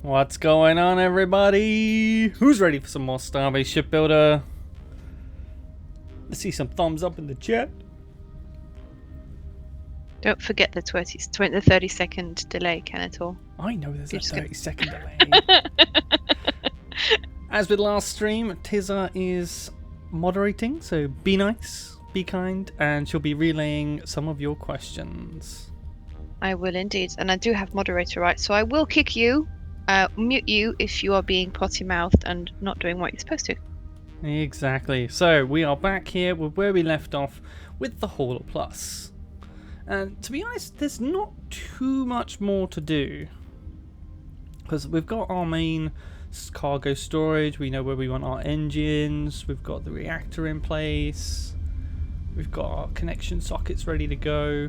What's going on, everybody? Who's ready for some more Starbase Shipbuilder? Let's see some thumbs up in the chat. Don't forget the 30-second delay, Kenetor. I know there's a 30-second delay. As with last stream, Tizza is moderating, so be nice, be kind, and she'll be relaying some of your questions. I will indeed, and I do have moderator rights, so I will kick you, mute you if you are being potty-mouthed and not doing what you're supposed to. Exactly. So we are back here with where we left off with the Hauler Plus. And to be honest, there's not too much more to do. Because we've got our main cargo storage, we know where we want our engines, we've got the reactor in place, we've got our connection sockets ready to go.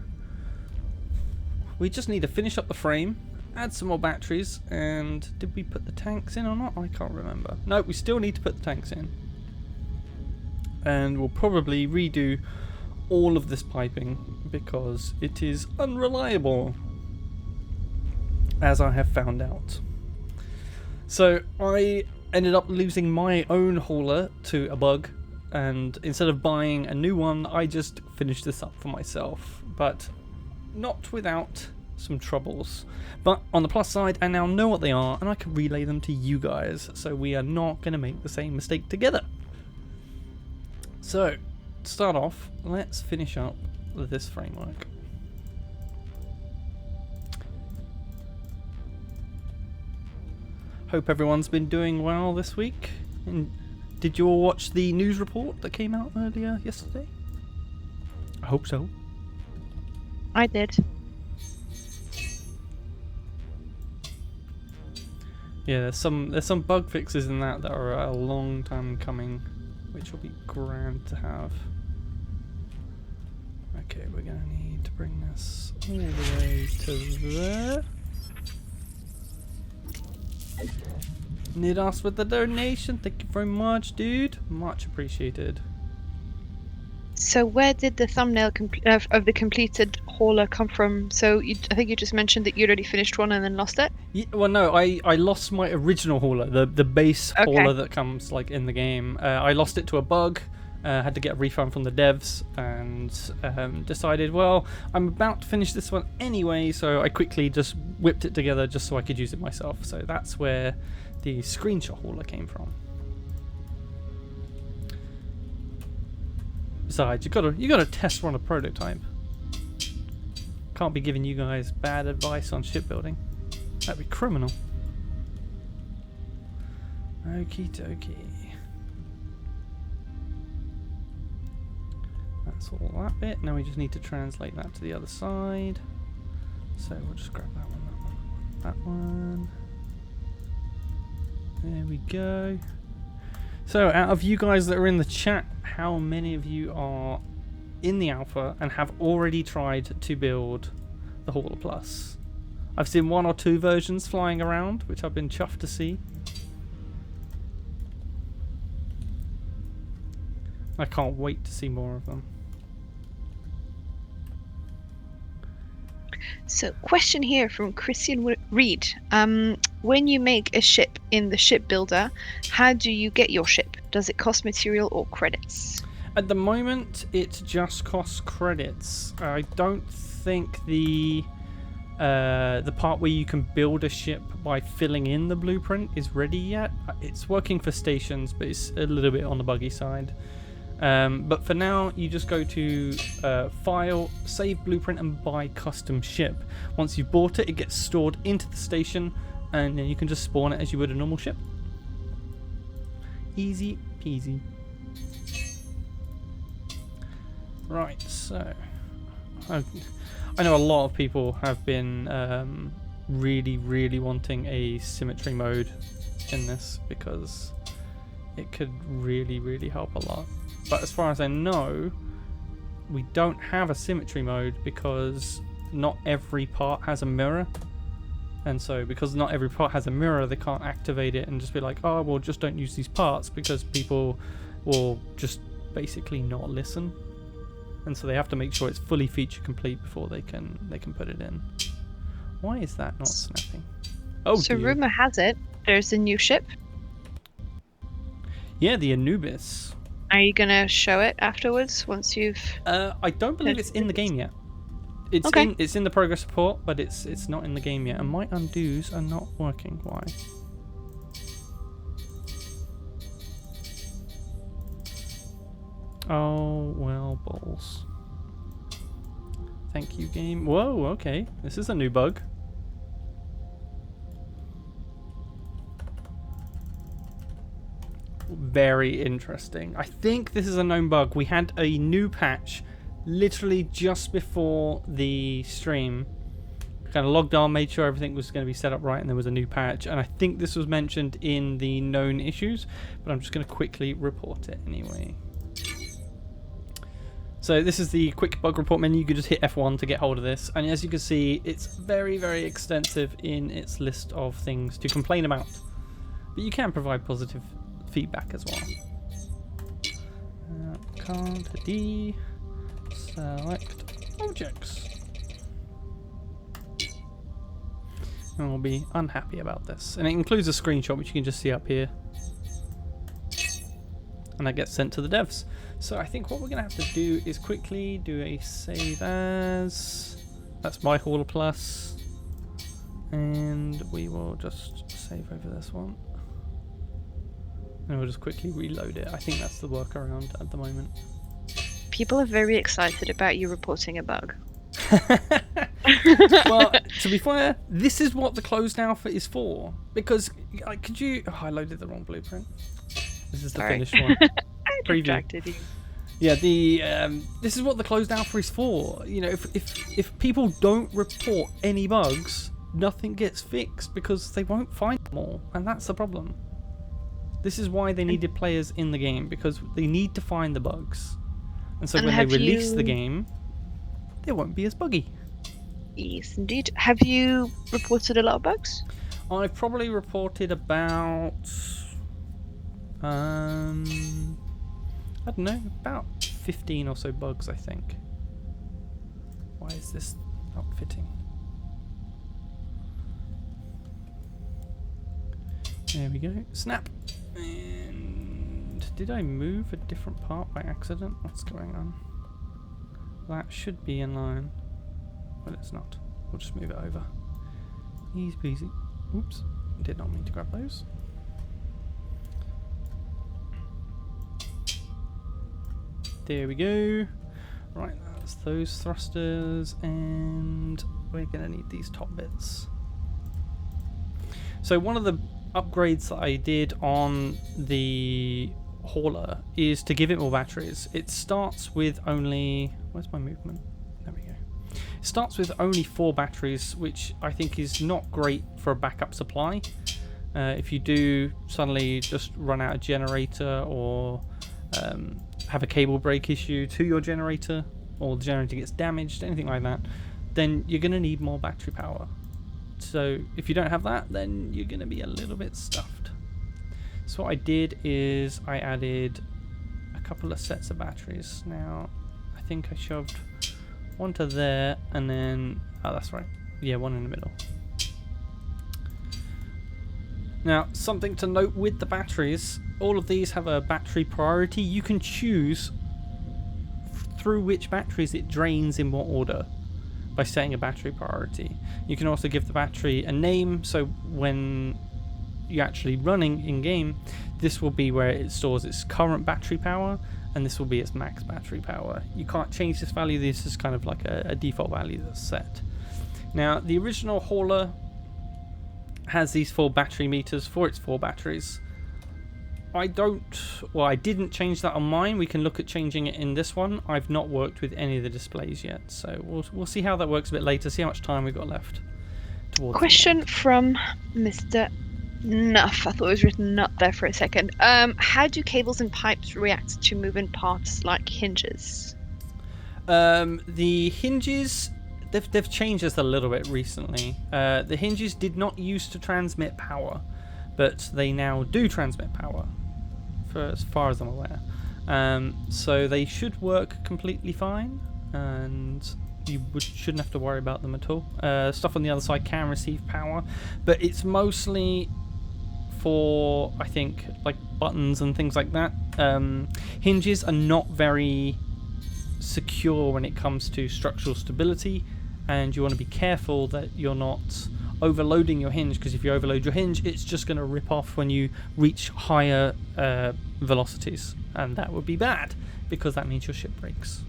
We just need to finish up the frame, add some more batteries, and did we put the tanks in or not? I can't remember. No, we still need to put the tanks in. And we'll probably redo all of this piping because it is unreliable, as I have found out. So I ended up losing my own hauler to a bug, and instead of buying a new one, I just finished this up for myself, but not without some troubles. But on the plus side, I now know what they are and I can relay them to you guys, so we are not going to make the same mistake together. So to start off, let's finish up with this framework. Hope everyone's been doing well this week. And did you all watch the news report that came out earlier yesterday? I hope so. I did. Yeah, there's some bug fixes in that are a long time coming, which will be grand to have. Okay, we're gonna need to bring this all the way to there. Nidas with the donation, thank you very much, dude. Much appreciated. So where did the thumbnail of the completed hauler come from? So I think you just mentioned that you'd already finished one and then lost it? Yeah, well, no, I lost my original hauler, the base hauler that comes like in the game. I lost it to a bug, had to get a refund from the devs, and decided, well, I'm about to finish this one anyway, so I quickly just whipped it together just so I could use it myself. So that's where the screenshot hauler came from. Besides, you gotta test run a prototype. Can't be giving you guys bad advice on shipbuilding. That'd be criminal. Okie dokie. That's all that bit. Now we just need to translate that to the other side. So we'll just grab that one, that one. There we go. So out of you guys that are in the chat, how many of you are in the alpha and have already tried to build the Hauler Plus? I've seen 1 or 2 versions flying around, which I've been chuffed to see. I can't wait to see more of them. So question here from Christian Reed. When you make a ship in the Shipbuilder, how do you get your ship? Does it cost material or credits? At the moment, it just costs credits. I don't think the part where you can build a ship by filling in the blueprint is ready yet. It's working for stations, but it's a little bit on the buggy side. But for now, you just go to File, Save Blueprint, and Buy Custom Ship. Once you've bought it, it gets stored into the station, and then you can just spawn it as you would a normal ship. Easy peasy. Right, so I know a lot of people have been really wanting a symmetry mode in this because it could really help a lot. But as far as I know, we don't have a symmetry mode because not every part has a mirror. And so because not every part has a mirror, they can't activate it and just be like, oh, well, just don't use these parts, because people will just basically not listen. And so they have to make sure it's fully feature complete before they can put it in. Why is that not snapping? Oh So dear. rumor has it there's a new ship. Yeah, the Anubis. Are you gonna show it afterwards once you've? I don't believe it's in the game yet. Okay. It's in the progress report, but it's not in the game yet. And my undos are not working. Why? Oh well, balls. Thank you, game. Whoa, okay. This is a new bug. Very interesting. I think this is a known bug. We had a new patch literally just before the stream. Kind of logged on, made sure everything was going to be set up right, and there was a new patch. And I think this was mentioned in the known issues, but I'm just going to quickly report it anyway. So this is the quick bug report menu. You can just hit F1 to get hold of this. And as you can see, it's very, very extensive in its list of things to complain about. But you can provide positive feedback as well. Can't deselect objects. And we'll be unhappy about this. And it includes a screenshot, which you can just see up here. And that gets sent to the devs. So I think what we're going to have to do is quickly do a save as. That's my Hauler Plus. And we will just save over this one. And we'll just quickly reload it. I think that's the workaround at the moment. People are very excited about you reporting a bug. Well, to be fair, this is what the closed alpha is for. Because, could you... Oh, I loaded the wrong blueprint. This is the finished one. I distracted you. Yeah, this is what the closed alpha is for. You know, if people don't report any bugs, nothing gets fixed because they won't find them all. And that's the problem. This is why they needed players in the game, because they need to find the bugs. And so when they release the game, they won't be as buggy. Yes, indeed. Have you reported a lot of bugs? I've probably reported about... I don't know, about 15 or so bugs, I think. Why is this not fitting? There we go. Snap! And did I move a different part by accident? What's going on? That should be in line. Well, it's not. We'll just move it over. Easy peasy. Oops. Did not mean to grab those. There we go. Right, that's those thrusters, and we're going to need these top bits. So one of the upgrades that I did on the hauler is to give it more batteries. It starts with only... Where's my movement? There we go. It starts with only 4 batteries, which I think is not great for a backup supply. If you do suddenly just run out of generator or have a cable break issue to your generator, or the generator gets damaged, anything like that, then you're going to need more battery power. So if you don't have that, then you're going to be a little bit stuffed. So what I did is I added a couple of sets of batteries. Now I think I shoved one to there, and then, oh that's right, yeah, one in the middle. Now something to note with the batteries, all of these have a battery priority. You can choose through which batteries it drains in what order by setting a battery priority. You can also give the battery a name, so when you're actually running in game, this will be where it stores its current battery power, and this will be its max battery power. You can't change this value. This is kind of like a default value that's set. Now the original hauler has these 4 battery meters for its 4 batteries. I didn't change that on mine. We can look at changing it in this one. I've not worked with any of the displays yet, so we'll see how that works a bit later, see how much time we've got left. Question from Mr. Nuff. I thought it was written up there for a second. How do cables and pipes react to moving parts like hinges? The hinges, they've changed this a little bit recently. The hinges did not used to transmit power, but they now do transmit power, for as far as I'm aware. So they should work completely fine, and shouldn't have to worry about them at all. Stuff on the other side can receive power, but it's mostly for, I think, like buttons and things like that. Hinges are not very secure when it comes to structural stability, and you want to be careful that you're not overloading your hinge, because if you overload your hinge, it's just going to rip off when you reach higher velocities, and that would be bad because that means your ship breaks.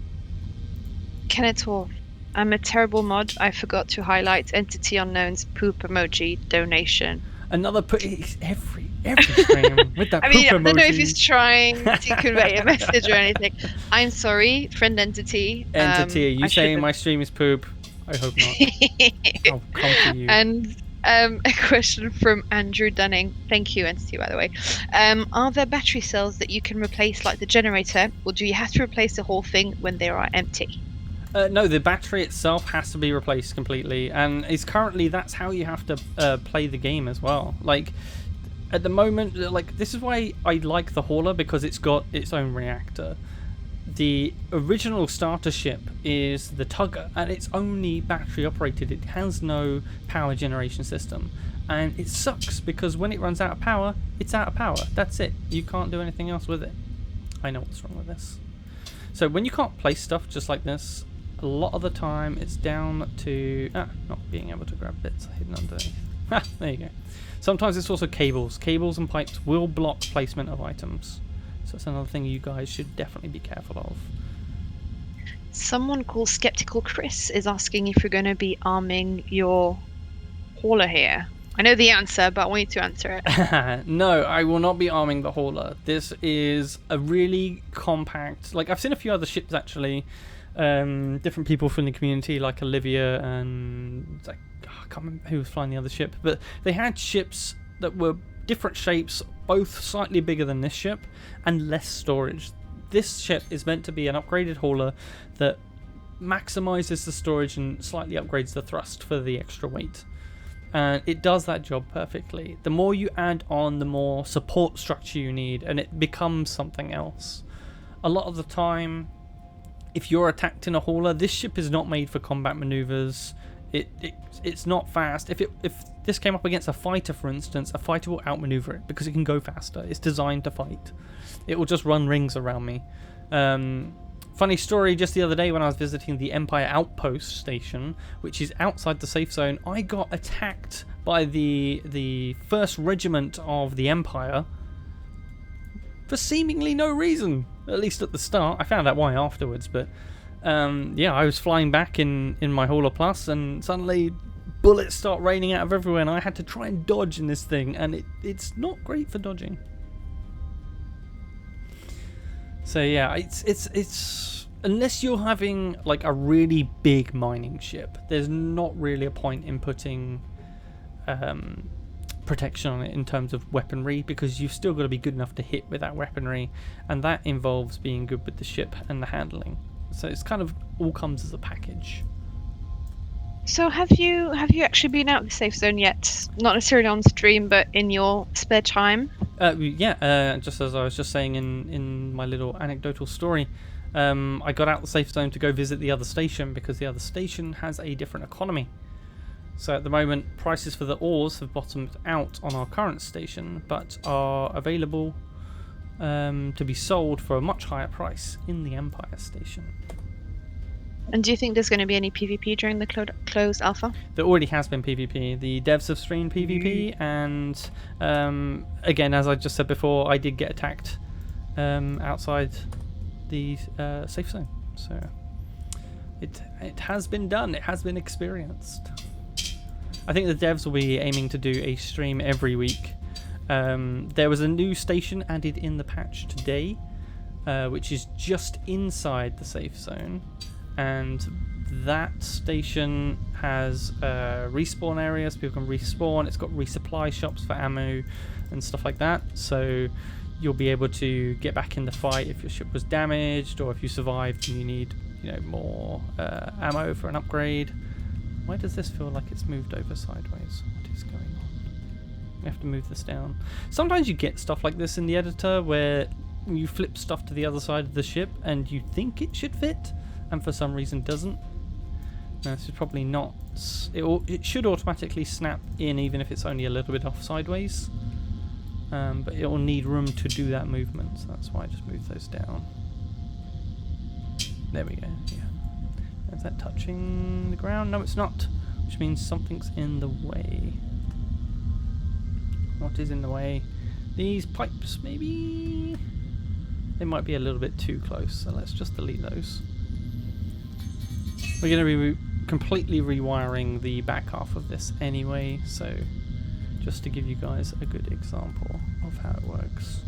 Kenetor, I'm a terrible mod. I forgot to highlight Entity Unknown's poop emoji donation. Another every stream with that I mean, poop I don't know if emoji. he's trying to convey a message or anything. I'm sorry, friend Entity. Entity, are you I saying should've- my stream is poop? I hope not. I'll come for you. And a question from Andrew Dunning. Thank you, Entity, by the way. Are there battery cells that you can replace like the generator, or do you have to replace the whole thing when they are empty? No, the battery itself has to be replaced completely, and it's currently that's how you have to play the game as well. Like at the moment, like this is why I like the hauler, because it's got its own reactor. The original starter ship is the tugger, and it's only battery operated. It has no power generation system, and it sucks because when it runs out of power, it's out of power. That's it. You can't do anything else with it. I know what's wrong with this. So when you can't place stuff just like this, a lot of the time it's down to not being able to grab bits hidden underneath. There you go. Sometimes it's also cables. Cables and pipes will block placement of items. So that's another thing you guys should definitely be careful of. Someone called Skeptical Chris is asking if you're going to be arming your hauler here. I know the answer, but I want you to answer it. No, I will not be arming the hauler. This is a really compact... Like, I've seen a few other ships, actually. Different people from the community, like Olivia and... I can't remember who was flying the other ship. But they had ships that were different shapes, both slightly bigger than this ship, and less storage. This ship is meant to be an upgraded hauler that maximizes the storage and slightly upgrades the thrust for the extra weight. And it does that job perfectly. The more you add on, the more support structure you need, and it becomes something else. A lot of the time, if you're attacked in a hauler, this ship is not made for combat maneuvers. It's not fast. If this came up against a fighter, for instance, a fighter will outmaneuver it because it can go faster. It's designed to fight. It will just run rings around me. Funny story, just the other day when I was visiting the Empire Outpost station, which is outside the safe zone, I got attacked by the 1st Regiment of the Empire for seemingly no reason, at least at the start. I found out why afterwards, but yeah, I was flying back in my Hauler Plus, and suddenly bullets start raining out of everywhere, and I had to try and dodge in this thing, and it's not great for dodging. So yeah, it's unless you're having like a really big mining ship, there's not really a point in putting protection on it in terms of weaponry, because you've still got to be good enough to hit with that weaponry, and that involves being good with the ship and the handling. So it's kind of all comes as a package. So have you actually been out of the safe zone yet? Not necessarily on stream, but in your spare time? Yeah, just as I was just saying in my little anecdotal story, I got out the safe zone to go visit the other station because the other station has a different economy. So at the moment, prices for the ores have bottomed out on our current station, but are available to be sold for a much higher price in the Empire station. And do you think there's going to be any PvP during the closed alpha? There already has been PvP. The devs have streamed PvP, and again, as I just said before, I did get attacked outside the safe zone. So it has been done. It has been experienced. I think the devs will be aiming to do a stream every week. There was a new station added in the patch today, which is just inside the safe zone. And that station has respawn areas. People can respawn. It's got resupply shops for ammo and stuff like that. So you'll be able to get back in the fight if your ship was damaged, or if you survived and you need, more ammo for an upgrade. Why does this feel like it's moved over sideways? What is going on? We have to move this down. Sometimes you get stuff like this in the editor where you flip stuff to the other side of the ship and you think it should fit, and for some reason doesn't. Now, this is probably not... It should automatically snap in even if it's only a little bit off sideways. But it will need room to do that movement, so that's why I just moved those down. There we go, yeah. Is that touching the ground? No, it's not, which means something's in the way. What is in the way? These pipes, maybe? They might be a little bit too close, so let's just delete those. We're going to be completely rewiring the back half of this anyway, so just to give you guys a good example of how it works.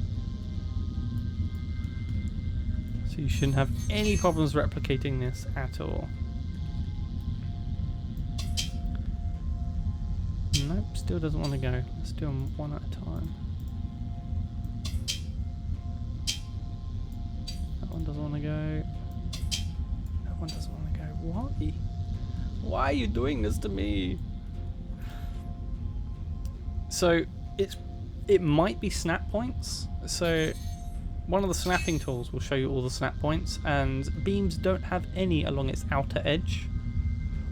So you shouldn't have any problems replicating this at all. Nope, still doesn't want to go. Let's do them one at a time. That one doesn't want to go. That one doesn't want to go. Why? Why are you doing this to me? So it might be snap points. So one of the snapping tools will show you all the snap points, and beams don't have any along its outer edge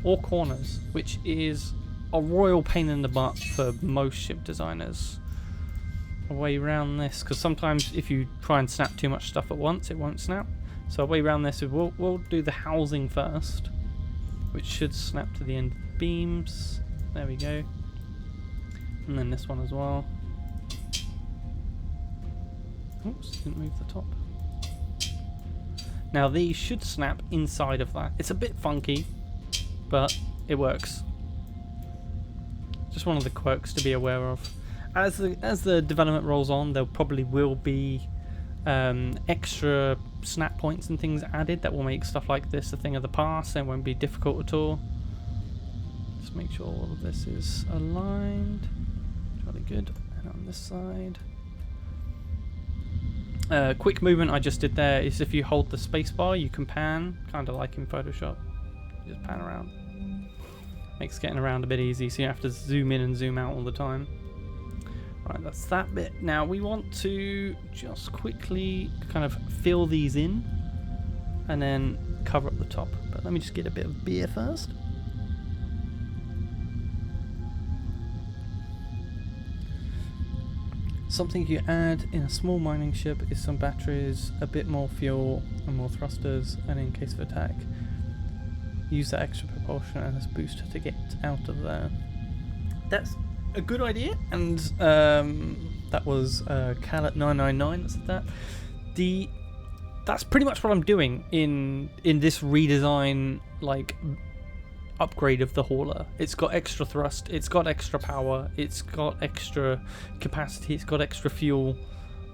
or corners, which is a royal pain in the butt for most ship designers. A way around this, because sometimes if you try and snap too much stuff at once, it won't snap. So a way around this is we'll do the housing first, which should snap to the end of the beams. There we go. And then this one as well. Oops, didn't move the top. Now these should snap inside of that. It's a bit funky, but it works. Just one of the quirks to be aware of. As the development rolls on, there probably will be extra snap points and things added that will make stuff like this a thing of the past and won't be difficult at all. Just make sure all of this is aligned. Jolly good. And on this side. Quick movement I just did there is if you hold the spacebar, you can pan, kind of like in Photoshop. You just pan around. Makes getting around a bit easy, so you have to zoom in and zoom out all the time. Right, that's that bit. Now we want to just quickly kind of fill these in and then cover up the top. But let me just get a bit of beer first. Something you add in a small mining ship is some batteries, a bit more fuel and more thrusters, and in case of attack, use that extra propulsion as a booster to get out of there. That's a good idea, and that was Calat999 that said that. That's pretty much what I'm doing in this redesign, like upgrade of the hauler. It's got extra thrust, it's got extra power, it's got extra capacity, it's got extra fuel,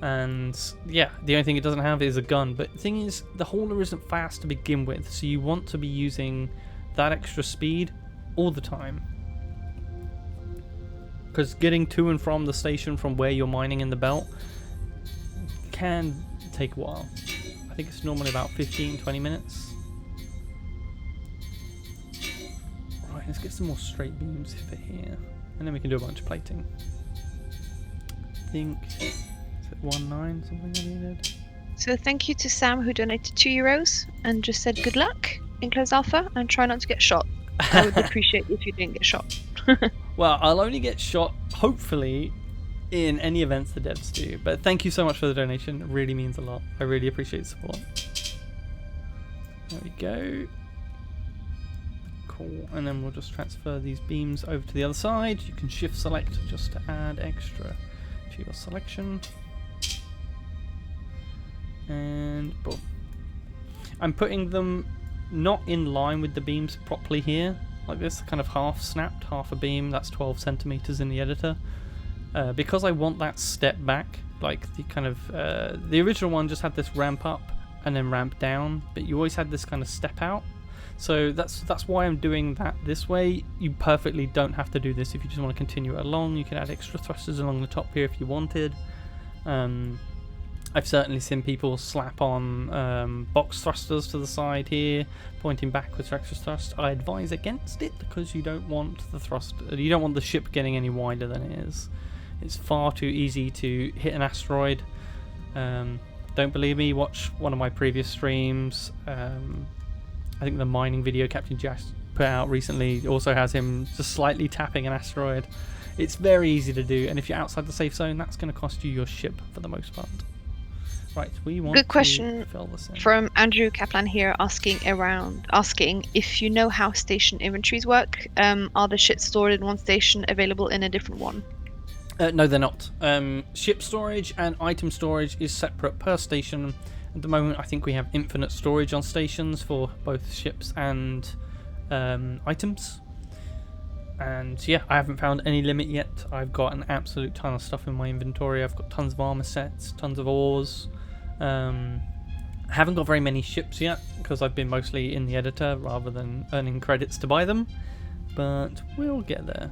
and yeah, the only thing it doesn't have is a gun. But the thing is, the hauler isn't fast to begin with, so you want to be using that extra speed all the time, because getting to and from the station from where you're mining in the belt can take a while. I think it's normally about 15-20 minutes. Let's get some more straight beams for here, and then we can do a bunch of plating. I think, is it 19 something I needed? So thank you to Sam who donated €2 and just said good luck in close alpha and try not to get shot. I would appreciate if you didn't get shot. Well, I'll only get shot, hopefully, in any events the devs do. But thank you so much for the donation. It really means a lot. I really appreciate the support. There we go. Cool. And then we'll just transfer these beams over to the other side. You can shift select just to add extra to your selection. And boom. I'm putting them not in line with the beams properly here, like this, kind of half snapped, half a beam. That's 12 centimeters in the editor, because I want that step back. Like the kind of the original one just had this ramp up and then ramp down, but you always had this kind of step out. So that's why I'm doing that this way. You perfectly don't have to do this if you just want to continue it along. You can add extra thrusters along the top here if you wanted. I've certainly seen people slap on box thrusters to the side here, pointing backwards for extra thrust. I advise against it because you don't want the ship getting any wider than it is. It's far too easy to hit an asteroid. Don't believe me? Watch one of my previous streams. I think the mining video Captain put out recently also has him just slightly tapping an asteroid. It's very easy to do, and if you're outside the safe zone, that's going to cost you your ship for the most part. Right, we want Good question to fill this in. from Andrew Kaplan here, asking if you know how station inventories work. Are the ships stored in one station available in a different one? No, they're not. Ship storage and item storage is separate per station. At the moment, I think we have infinite storage on stations for both ships and items. And yeah, I haven't found any limit yet. I've got an absolute ton of stuff in my inventory. I've got tons of armor sets, tons of ores. I haven't got very many ships yet because I've been mostly in the editor rather than earning credits to buy them. But we'll get there.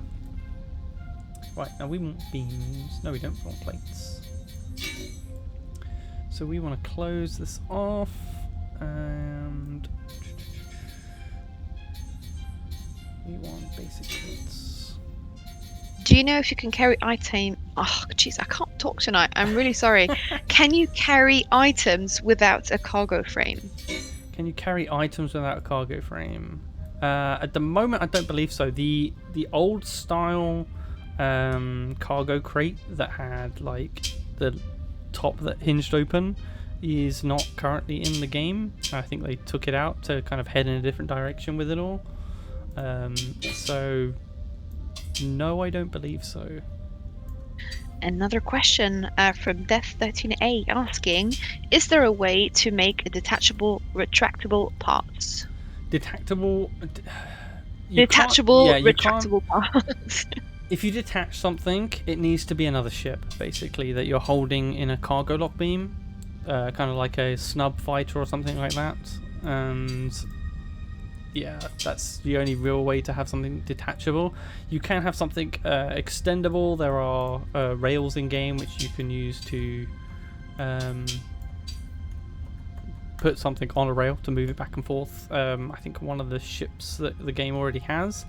Right, now we want beams. No, we don't want plates. So we want to close this off and we want basic plates. Do you know if you can carry item? Oh, jeez, I can't talk tonight. I'm really sorry. Can you carry items without a cargo frame? Can you carry items without a cargo frame? At the moment, I don't believe so. The old style cargo crate that had like the top that hinged open is not currently in the game. I think they took it out to kind of head in a different direction with it all. So no, I don't believe so. Another question from Death13A asking, is there a way to make Detachable, retractable parts? If you detach something, it needs to be another ship, basically, that you're holding in a cargo lock beam, kind of like a snub fighter or something like that. And yeah, that's the only real way to have something detachable. You can have something extendable. There are rails in game which you can use to put something on a rail to move it back and forth. I think one of the ships that the game already has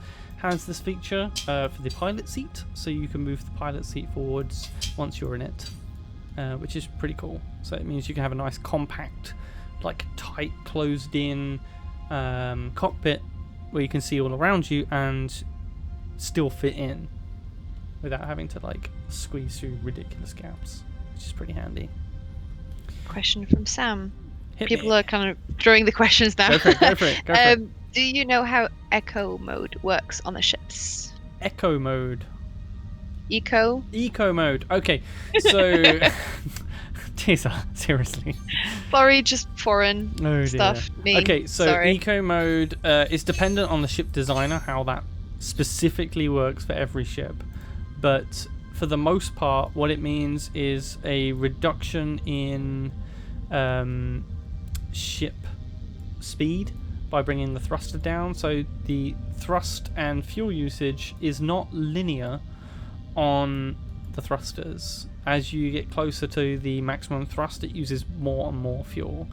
this feature for the pilot seat, so you can move the pilot seat forwards once you're in it, which is pretty cool. So it means you can have a nice compact, like tight closed in cockpit where you can see all around you and still fit in without having to like squeeze through ridiculous gaps, which is pretty handy. Question from Sam. Hit People me. are kind of throwing the questions now. Go for it. Do you know how eco mode works on the ships? Eco mode. Eco mode. Okay, so Teaser, seriously. Sorry, just foreign stuff. Me. Okay, so Sorry. eco mode is dependent on the ship designer, how that specifically works for every ship. But for the most part, what it means is a reduction in ship speed by bringing the thruster down. So the thrust and fuel usage is not linear on the thrusters. As you get closer to the maximum thrust, it uses more and more fuel.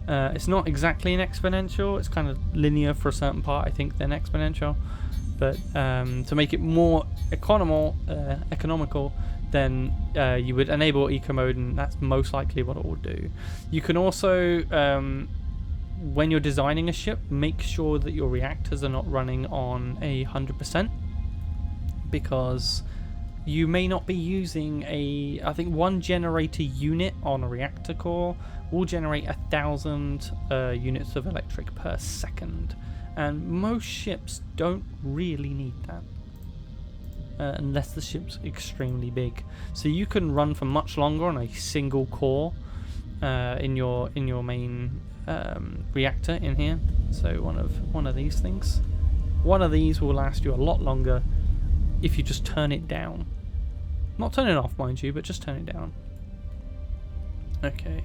It's not exactly an exponential, it's kind of linear for a certain part, I think, than exponential. But to make it more economical, then you would enable eco mode, and that's most likely what it will do. You can also, when you're designing a ship, make sure that your reactors are not running on 100%, because you may not be using I think one generator unit on a reactor core will generate 1,000 units of electric per second, and most ships don't really need that unless the ship's extremely big. So you can run for much longer on a single core in your main reactor in here. So one of these things, one of these will last you a lot longer if you just turn it down. Not turn it off, mind you, but just turn it down. Okay.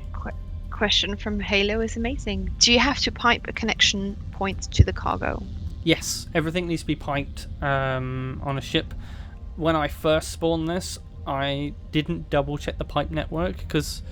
Question from Halo is amazing. Do you have to pipe a connection point to the cargo? Yes, everything needs to be piped on a ship. When I first spawned this, I didn't double check the pipe network because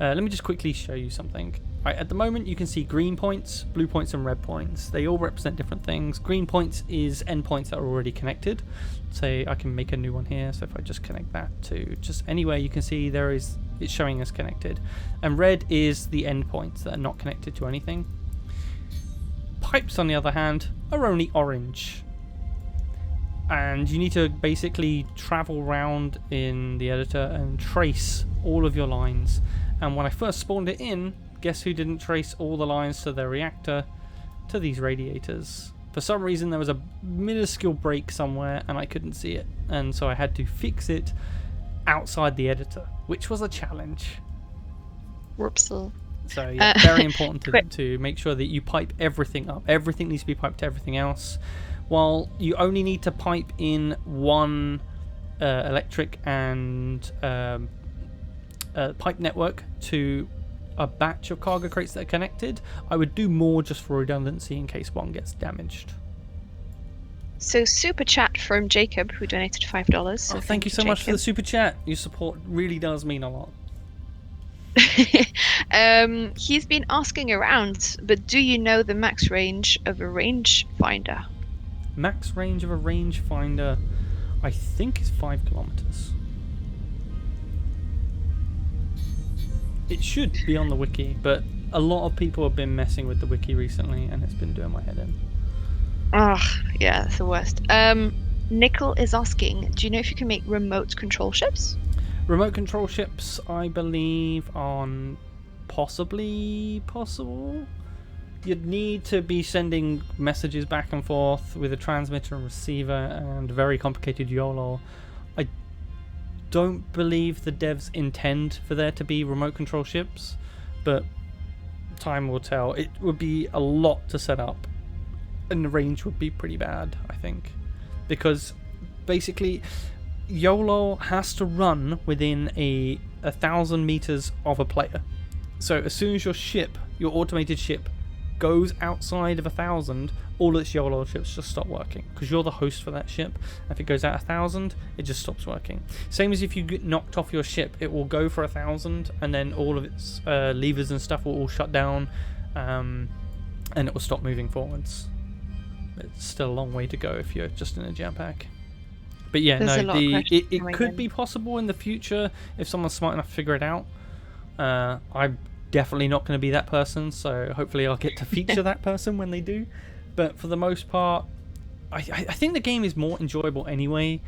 let me just quickly show you something. Right, at the moment you can see green points, blue points and red points. They all represent different things. Green points is endpoints that are already connected. So I can make a new one here. So if I just connect that to just anywhere, you can see it's showing us connected. And red is the endpoints that are not connected to anything. Pipes, on the other hand, are only orange. And you need to basically travel around in the editor and trace all of your lines. And when I first spawned it in, guess who didn't trace all the lines to their reactor to these radiators? For some reason there was a minuscule break somewhere and I couldn't see it. And so I had to fix it outside the editor, which was a challenge. Whoopsie. So yeah, very important to make sure that you pipe everything up. Everything needs to be piped to everything else. While you only need to pipe in one electric and pipe network to a batch of cargo crates that are connected, I would do more just for redundancy in case one gets damaged. So super chat from Jacob, who donated $5. So thank you so much for the super chat. Your support really does mean a lot. He's been asking around, but do you know the max range of a range finder? Max range of a range finder, I think, is 5 kilometers. It should be on the wiki, but a lot of people have been messing with the wiki recently, and it's been doing my head in. Ugh, yeah, that's the worst. Nickel is asking, do you know if you can make remote control ships? Remote control ships, I believe, are possibly possible. You'd need to be sending messages back and forth with a transmitter and receiver and very complicated YOLOL. I don't believe the devs intend for there to be remote control ships, but time will tell. It would be a lot to set up, and the range would be pretty bad, I think, because basically YOLOL has to run within 1,000 meters of a player. So as soon as your automated ship goes outside of 1,000, all its YOLOL ships just stop working because you're the host for that ship. If it goes out 1,000, it just stops working. Same as if you get knocked off your ship, it will go for 1,000 and then all of its levers and stuff will all shut down, and it will stop moving forwards. It's still a long way to go if you're just in a jetpack. But yeah, it could be possible in the future if someone's smart enough to figure it out. I'm definitely not going to be that person, so hopefully I'll get to feature that person when they do. But for the most part, I think the game is more enjoyable anyway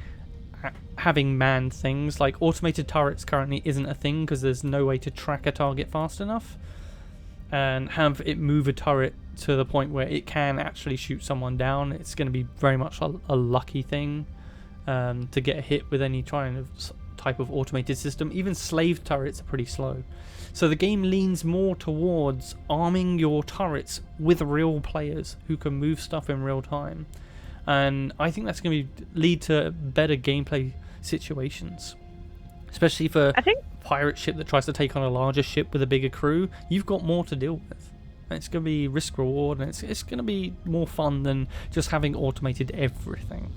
having manned things. Like automated turrets currently isn't a thing because there's no way to track a target fast enough and have it move a turret to the point where it can actually shoot someone down. It's going to be very much a lucky thing to get a hit with any type of automated system. Even slave turrets are pretty slow. So the game leans more towards arming your turrets with real players who can move stuff in real time. And I think that's going to lead to better gameplay situations. Especially for a pirate ship that tries to take on a larger ship with a bigger crew. You've got more to deal with. And it's going to be risk reward, and it's going to be more fun than just having automated everything.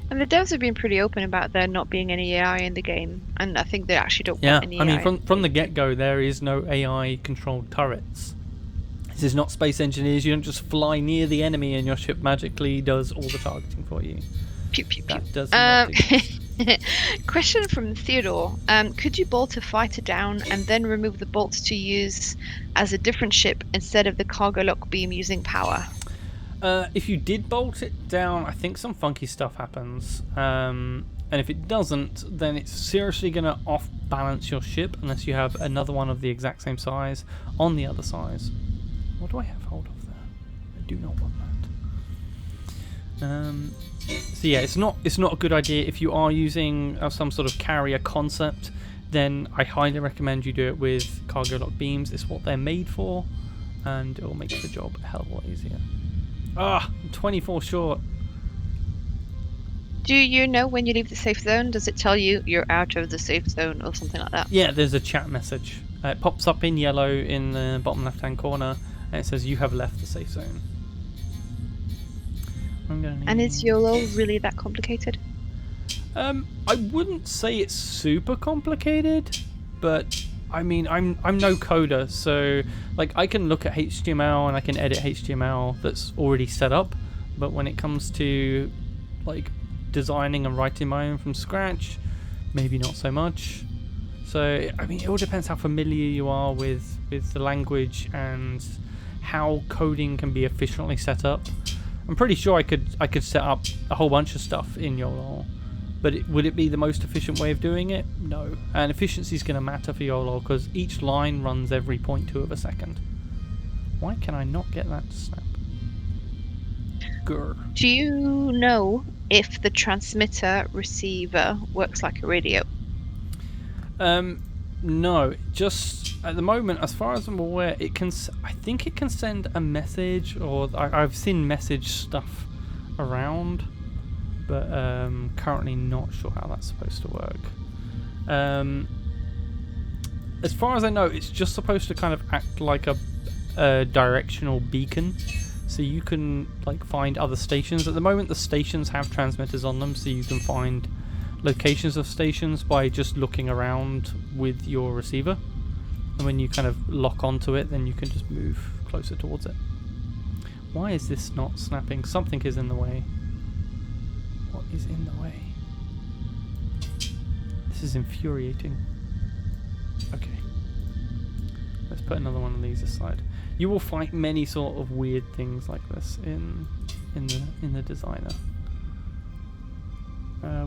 And the devs have been pretty open about there not being any AI in the game, and I think they actually don't want any AI. I mean, from the get-go, there is no AI-controlled turrets. This is not Space Engineers. You don't just fly near the enemy and your ship magically does all the targeting for you. Pew, pew, pew. That does not exist. Question from Theodore. Could you bolt a fighter down and then remove the bolts to use as a different ship instead of the cargo lock beam using power? If you did bolt it down, I think some funky stuff happens. And if it doesn't, then it's seriously going to off-balance your ship unless you have another one of the exact same size on the other size. What do I have hold of there? I do not want that. So yeah, it's not a good idea. If you are using some sort of carrier concept, then I highly recommend you do it with cargo lock beams. It's what they're made for, and it will make the job a hell of a lot easier. I'm 24 short. Do you know when you leave the safe zone? Does it tell you you're out of the safe zone or something like that? Yeah, there's a chat message. It pops up in yellow in the bottom left-hand corner, and it says you have left the safe zone. And is YOLO really that complicated? I wouldn't say it's super complicated, but I mean, I'm no coder, so like I can look at HTML and I can edit HTML that's already set up, but when it comes to like designing and writing my own from scratch, maybe not so much. So I mean, it all depends how familiar you are with the language and how coding can be efficiently set up. I'm pretty sure I could set up a whole bunch of stuff in YOLOL, but would it be the most efficient way of doing it? No. And efficiency is going to matter for YOLOL because each line runs every 0.2 of a second. Why can I not get that to snap? Grr. Do you know if the transmitter receiver works like a radio? No, just at the moment, as far as I'm aware, it can. I think it can send a message, or I've seen message stuff around, but currently not sure how that's supposed to work. As far as I know, it's just supposed to kind of act like a directional beacon, so you can like find other stations. At the moment, the stations have transmitters on them, so you can find locations of stations by just looking around with your receiver, and when you kind of lock onto it, then you can just move closer towards it. Why is this not snapping? Something is in the way. What is in the way? This is infuriating. Okay, let's put another one of these aside. You will find many sort of weird things like this in the designer.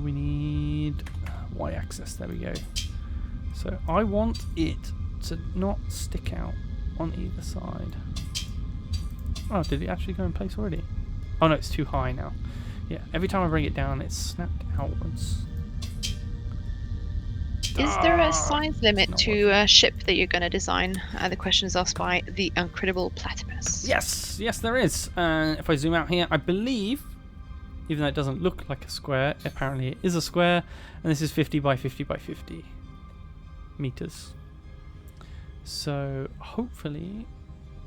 We need y-axis, there we go. So I want it to not stick out on either side. Oh, did it actually go in place already? Oh no, it's too high now. Yeah, every time I bring it down, it's snapped outwards. Is there a size limit to a ship that you're going to design? The question is asked by the Incredible Platypus. Yes, there is. If I zoom out here, I believe, even though it doesn't look like a square, apparently it is a square, and this is 50 by 50 by 50 meters. So hopefully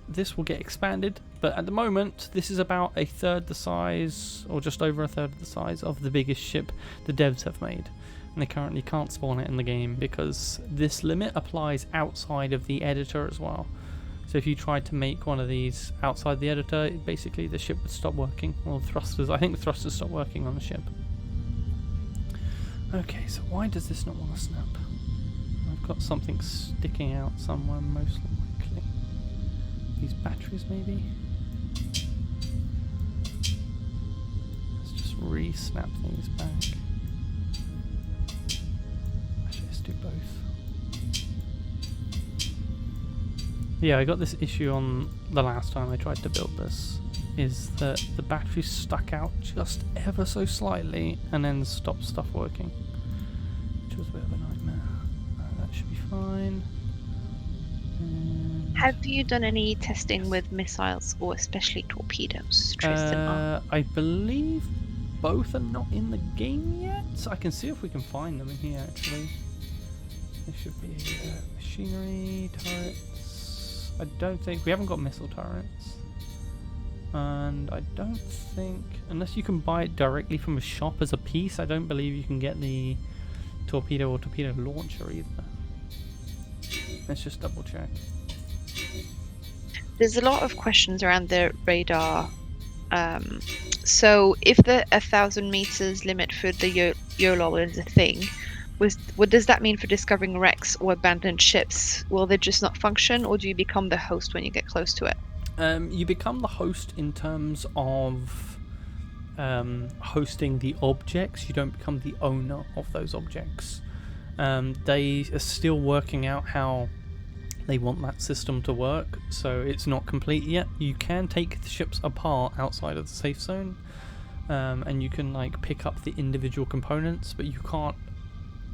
this will get expanded, but at the moment this is about a third the size, or just over a third of the size of the biggest ship the devs have made, and they currently can't spawn it in the game because this limit applies outside of the editor as well. So if you tried to make one of these outside the editor, basically the ship would stop working. Well, thrusters, I think the thrusters stop working on the ship. Okay, so why does this not want to snap? I've got something sticking out somewhere, most likely. These batteries, maybe? Let's just re-snap these back. Actually, let's do both. Yeah, I got this issue on the last time I tried to build this, is that the battery stuck out just ever so slightly and then stopped stuff working, which was a bit of a nightmare. That should be fine. And Have you done any testing with missiles or especially torpedoes? I believe both are not in the game yet. So I can see if we can find them in here actually. There should be machinery, turrets. I don't think we haven't got missile turrets, and I don't think, unless you can buy it directly from a shop as a piece, I don't believe you can get the torpedo or torpedo launcher either. Let's just double check. There's a lot of questions around the radar. So if the 1,000 meters limit for the YOLOL is a thing, what does that mean for discovering wrecks or abandoned ships? Will they just not function, or do you become the host when you get close to it? You become the host in terms of hosting the objects. You don't become the owner of those objects. They are still working out how they want that system to work, so it's not complete yet. You can take the ships apart outside of the safe zone, and you can like pick up the individual components, but you can't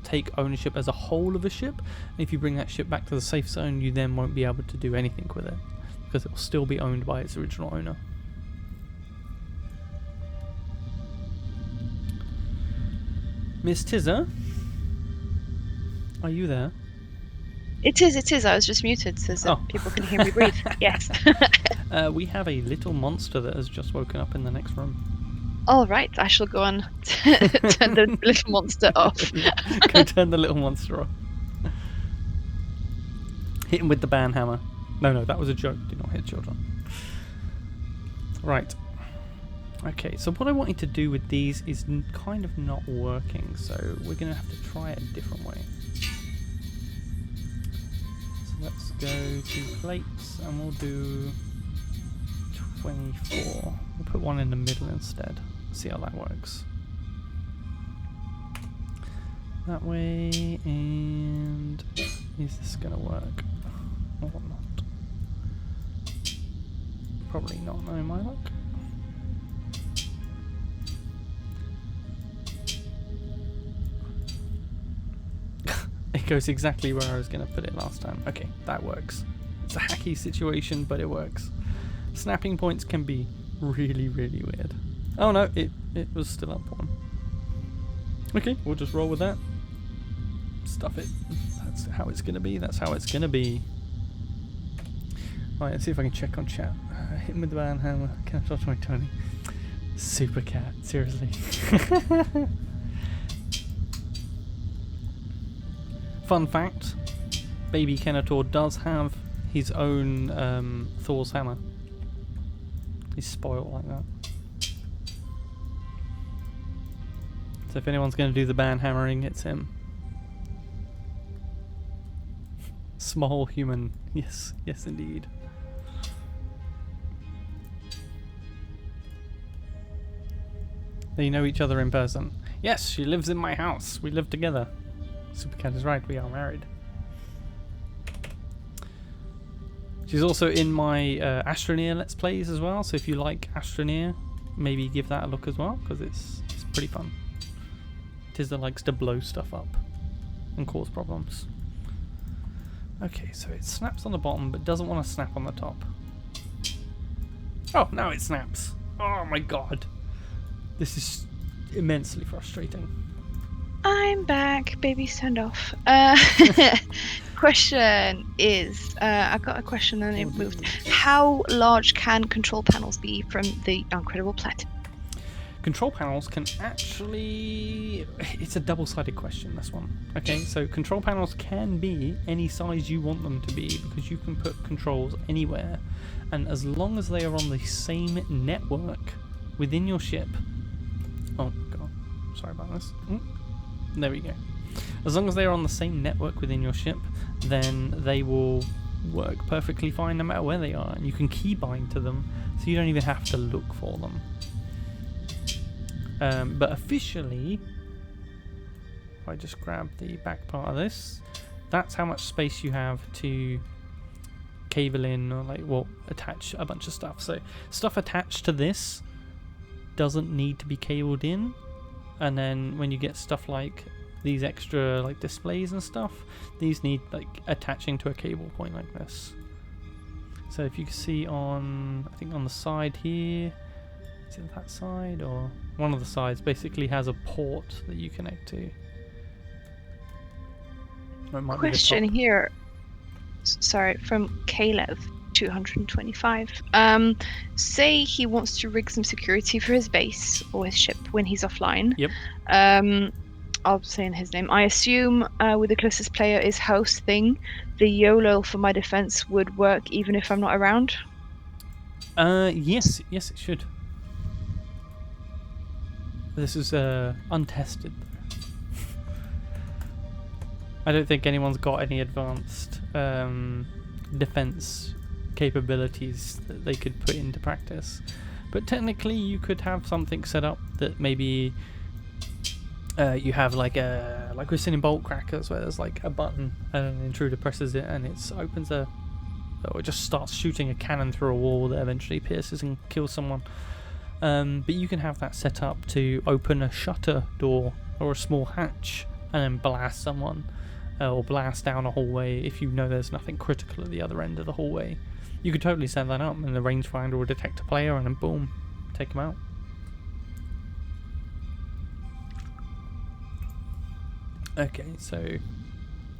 take ownership as a whole of a ship. And if you bring that ship back to the safe zone, you then won't be able to do anything with it because it will still be owned by its original owner. Miss Tizza, are you there? It is. I was just muted so that people can hear me breathe. Yes. We have a little monster that has just woken up in the next room. All right, I shall go on turn the little monster off. Go turn the little monster off. Hit him with the ban hammer. No, that was a joke. Do not hit children. Right. Okay, so what I wanted to do with these is kind of not working, so we're going to have to try it a different way. So let's go to plates, and we'll do 24. We'll put one in the middle instead. See how that works. That way, and is this gonna work or not? Probably not, no, my luck. It goes exactly where I was gonna put it last time. Okay, that works. It's a hacky situation, but it works. Snapping points can be really, really weird. Oh no, it was still up one. Okay, we'll just roll with that. Stuff it. That's how it's gonna be. That's how it's gonna be. Right, let's see if I can check on chat. Hit him with the band hammer. Can't touch my Tony. Super cat, seriously. Fun fact: Baby Kenetor does have his own Thor's hammer. He's spoiled like that. So if anyone's going to do the band hammering, it's him. Small human. Yes, yes indeed. They know each other in person. Yes, she lives in my house. We live together. Supercat is right, we are married. She's also in my Astroneer Let's Plays as well, so if you like Astroneer, maybe give that a look as well, because it's pretty fun. Tizza likes to blow stuff up and cause problems. Okay, so it snaps on the bottom, but doesn't want to snap on the top. Oh, now it snaps. Oh my god. This is immensely frustrating. I'm back. Baby's turned off. Question is, I got a question and it moved. How large can control panels be from the Incredible Platinum? Control panels can actually... It's a double-sided question, this one. Okay, so control panels can be any size you want them to be, because you can put controls anywhere, and as long as they are on the same network within your ship... Oh, God. Sorry about this. There we go. As long as they are on the same network within your ship, then they will work perfectly fine no matter where they are, and you can keybind to them, so you don't even have to look for them. But officially, if I just grab the back part of this, that's how much space you have to cable in or attach a bunch of stuff. So stuff attached to this doesn't need to be cabled in, and then when you get stuff like these extra displays and stuff, these need attaching to a cable point like this. So if you can see on, I think on the side here, is it that side or one of the sides basically has a port that you connect to. Question here, sorry, from Caleb 225. Say he wants to rig some security for his base or his ship when he's offline. Yep. I'll say in his name. I assume with the closest player is host thing, the YOLOL for my defense would work even if I'm not around? Yes it should. This is untested. I don't think anyone's got any advanced defense capabilities that they could put into practice. But technically you could have something set up that maybe you have like we're seeing in bolt crackers where there's a button and an intruder presses it and it opens or it just starts shooting a cannon through a wall that eventually pierces and kills someone. But you can have that set up to open a shutter door or a small hatch and then blast someone or blast down a hallway if you know there's nothing critical at the other end of the hallway. You could totally set that up and the rangefinder will detect a player and then boom, take them out. Okay, so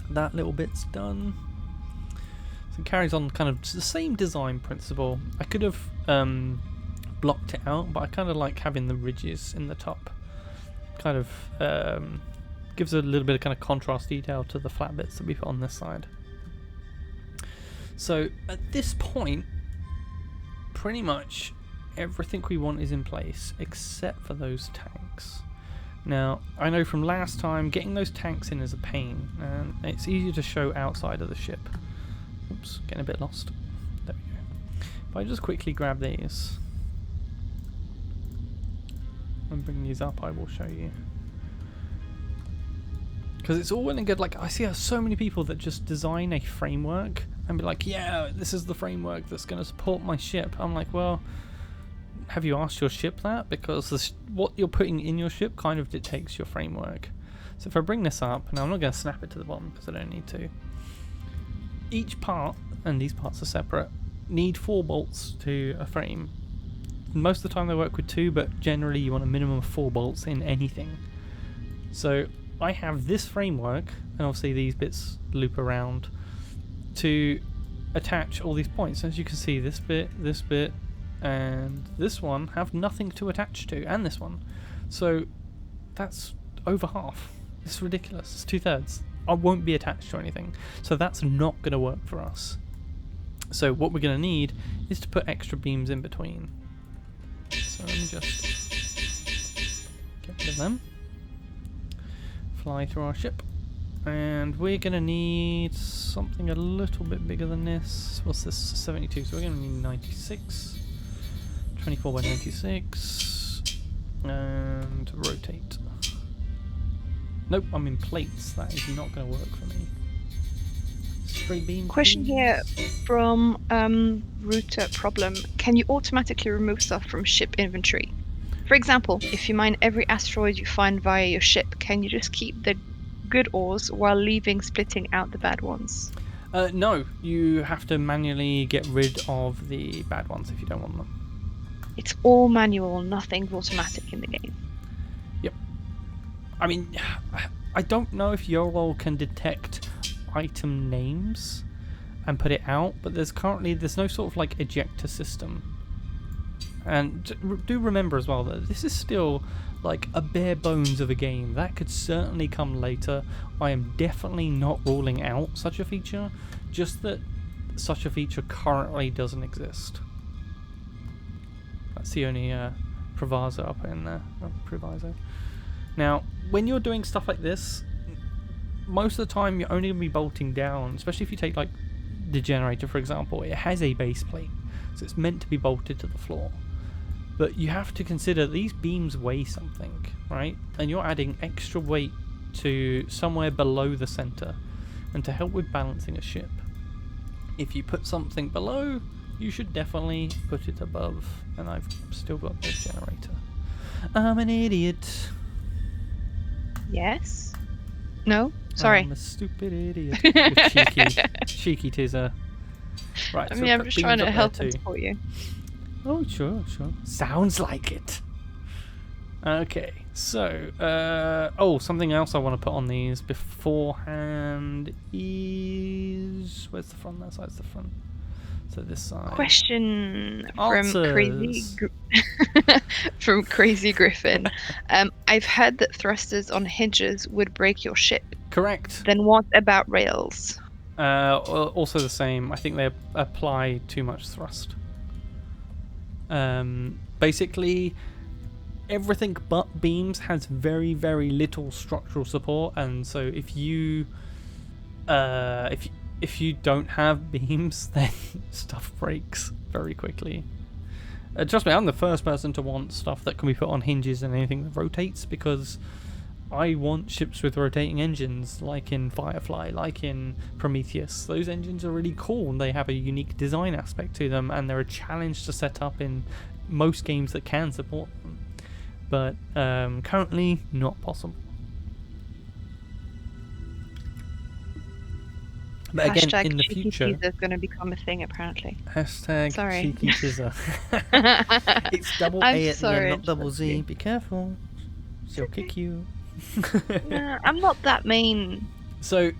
that little bit's done. So it carries on kind of the same design principle. I could have blocked it out, but I kind of like having the ridges in the top. Kind of gives a little bit of kind of contrast detail to the flat bits that we put on this side. So at this point, pretty much everything we want is in place except for those tanks. Now, I know from last time, getting those tanks in is a pain, and it's easier to show outside of the ship. Oops, getting a bit lost. There we go. If I just quickly grab these and bring these up, I will show you. Because it's all well and good. Like, I see so many people that just design a framework and be like, yeah, this is the framework that's going to support my ship. I'm like, well, have you asked your ship that? Because what you're putting in your ship kind of dictates your framework. So if I bring this up, now I'm not going to snap it to the bottom because I don't need to. Each part, and these parts are separate, need 4 bolts to a frame. Most of the time they work with 2, but generally you want a minimum of 4 bolts in anything. So I have this framework, and obviously these bits loop around to attach all these points. As you can see, this bit, and this one have nothing to attach to, and this one. So that's over half. It's ridiculous. It's 2/3. I won't be attached to anything. So that's not going to work for us. So what we're going to need is to put extra beams in between. So let me just get rid of them. Fly through our ship. And we're going to need something a little bit bigger than this. What's this? 72. So we're going to need 96. 24 by 96. And rotate. Nope, I'm in plates. That is not going to work for me. Straight beam. Question here from Router Problem. Can you automatically remove stuff from ship inventory? For example, if you mine every asteroid you find via your ship, can you just keep the good ores while leaving splitting out the bad ones? No, you have to manually get rid of the bad ones if you don't want them. It's all manual, nothing's automatic in the game. Yep. I mean, I don't know if YOLOL can detect item names and put it out, but there's no sort of like ejector system. And do remember as well that this is still like a bare bones of a game. That could certainly come later. I am definitely not ruling out such a feature, just that such a feature currently doesn't exist. That's the only proviso I'll put in there. Proviso. Now, when you're doing stuff like this, most of the time you're only going to be bolting down, especially if you take like the generator for example. It has a base plate, so it's meant to be bolted to the floor. But you have to consider these beams weigh something, right? And you're adding extra weight to somewhere below the center. And to help with balancing a ship, if you put something below, you should definitely put it above. And I've still got the generator. I'm an idiot. Yes? No? Sorry. I'm a stupid idiot. Cheeky teaser. Right, I so mean, I'm just trying to help and too. support you. Oh, sure. Sounds like it. Okay, so, something else I want to put on these beforehand is... Where's the front? That side's the front. So this side. Question from Answers. from Crazy Griffin. I've heard that thrusters on hinges would break your ship. Correct. Then what about rails? Also the same. I think they apply too much thrust. Basically, everything but beams has very, very little structural support, and so if you if you don't have beams, then stuff breaks very quickly. Trust me, I'm the first person to want stuff that can be put on hinges and anything that rotates, because I want ships with rotating engines, like in Firefly, like in Prometheus. Those engines are really cool, and they have a unique design aspect to them, and they're a challenge to set up in most games that can support them. But currently, not possible. But again, Hashtag in the cheeky future... teaser is going to become a thing, apparently. Hashtag Sorry. cheeky teaser. It's double I'm A at the end, sorry, not double Z. Chelsea. Be careful. She'll kick you. Nah, I'm not that mean. So,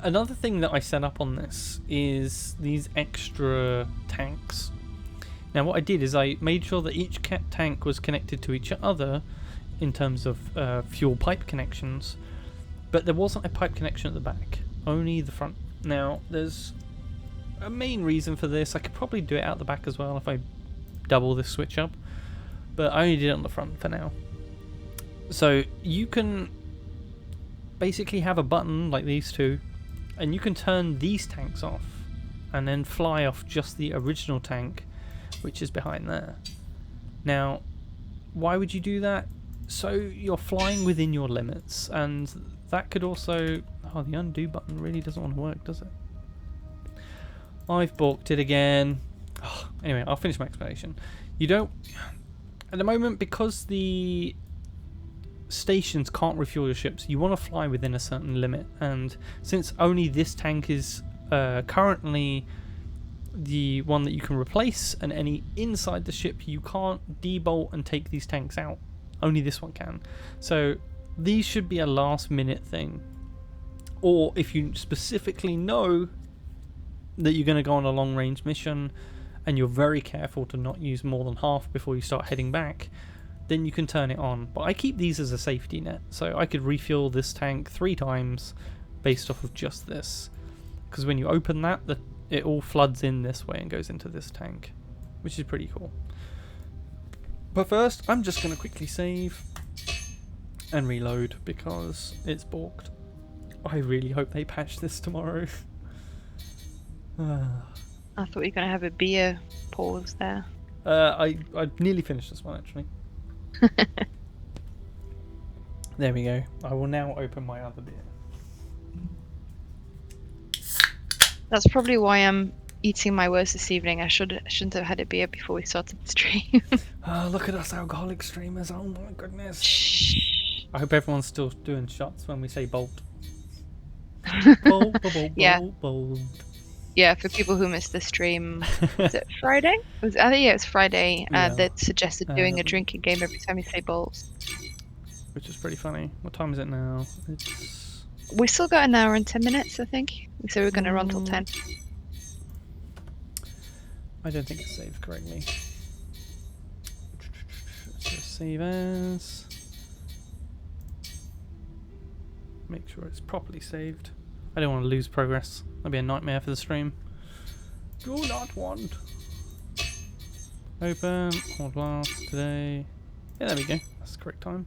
another thing that I set up on this is these extra tanks. Now, what I did is I made sure that each tank was connected to each other in terms of fuel pipe connections, but there wasn't a pipe connection at the back, only the front. Now, there's a main reason for this. I could probably do it out the back as well if I double this switch up, but I only did it on the front for now. So you can basically have a button like these two, and you can turn these tanks off and then fly off just the original tank which is behind there. Now, why would you do that? So you're flying within your limits, and that could also... Oh, the undo button really doesn't want to work, does it? I've balked it again. Oh, anyway, I'll finish my explanation. You don't... At the moment, because the stations can't refuel your ships, you want to fly within a certain limit, and since only this tank is currently the one that you can replace, and any inside the ship you can't debolt and take these tanks out, only this one can. So these should be a last minute thing, or if you specifically know that you're going to go on a long range mission and you're very careful to not use more than half before you start heading back, then you can turn it on. But I keep these as a safety net, so I could refuel this tank 3 times based off of just this, because when you open that, it all floods in this way and goes into this tank, which is pretty cool. But first, I'm just going to quickly save and reload because it's balked. I really hope they patch this tomorrow. I thought you were going to have a beer pause there. I nearly finished this one, actually. There we go. I will now open my other beer. That's probably why I'm eating my words this evening. I shouldn't have had a beer before we started the stream. Oh, look at us alcoholic streamers. Oh my goodness. Shh. I hope everyone's still doing shots when we say bolt. Bolt, bolt, Yeah. bolt, bolt. Yeah, for people who missed the stream, was it Friday? I think it was Friday. Yeah. That suggested doing a drinking game every time you say balls. Which is pretty funny. What time is it now? It's... We still got an hour and 10 minutes, I think. We said we were going to run till 10. I don't think it's saved correctly. So save as. Make sure it's properly saved. I don't want to lose progress. That'd be a nightmare for the stream. Do not want. Open. Hold last today. Yeah, there we go. That's the correct time.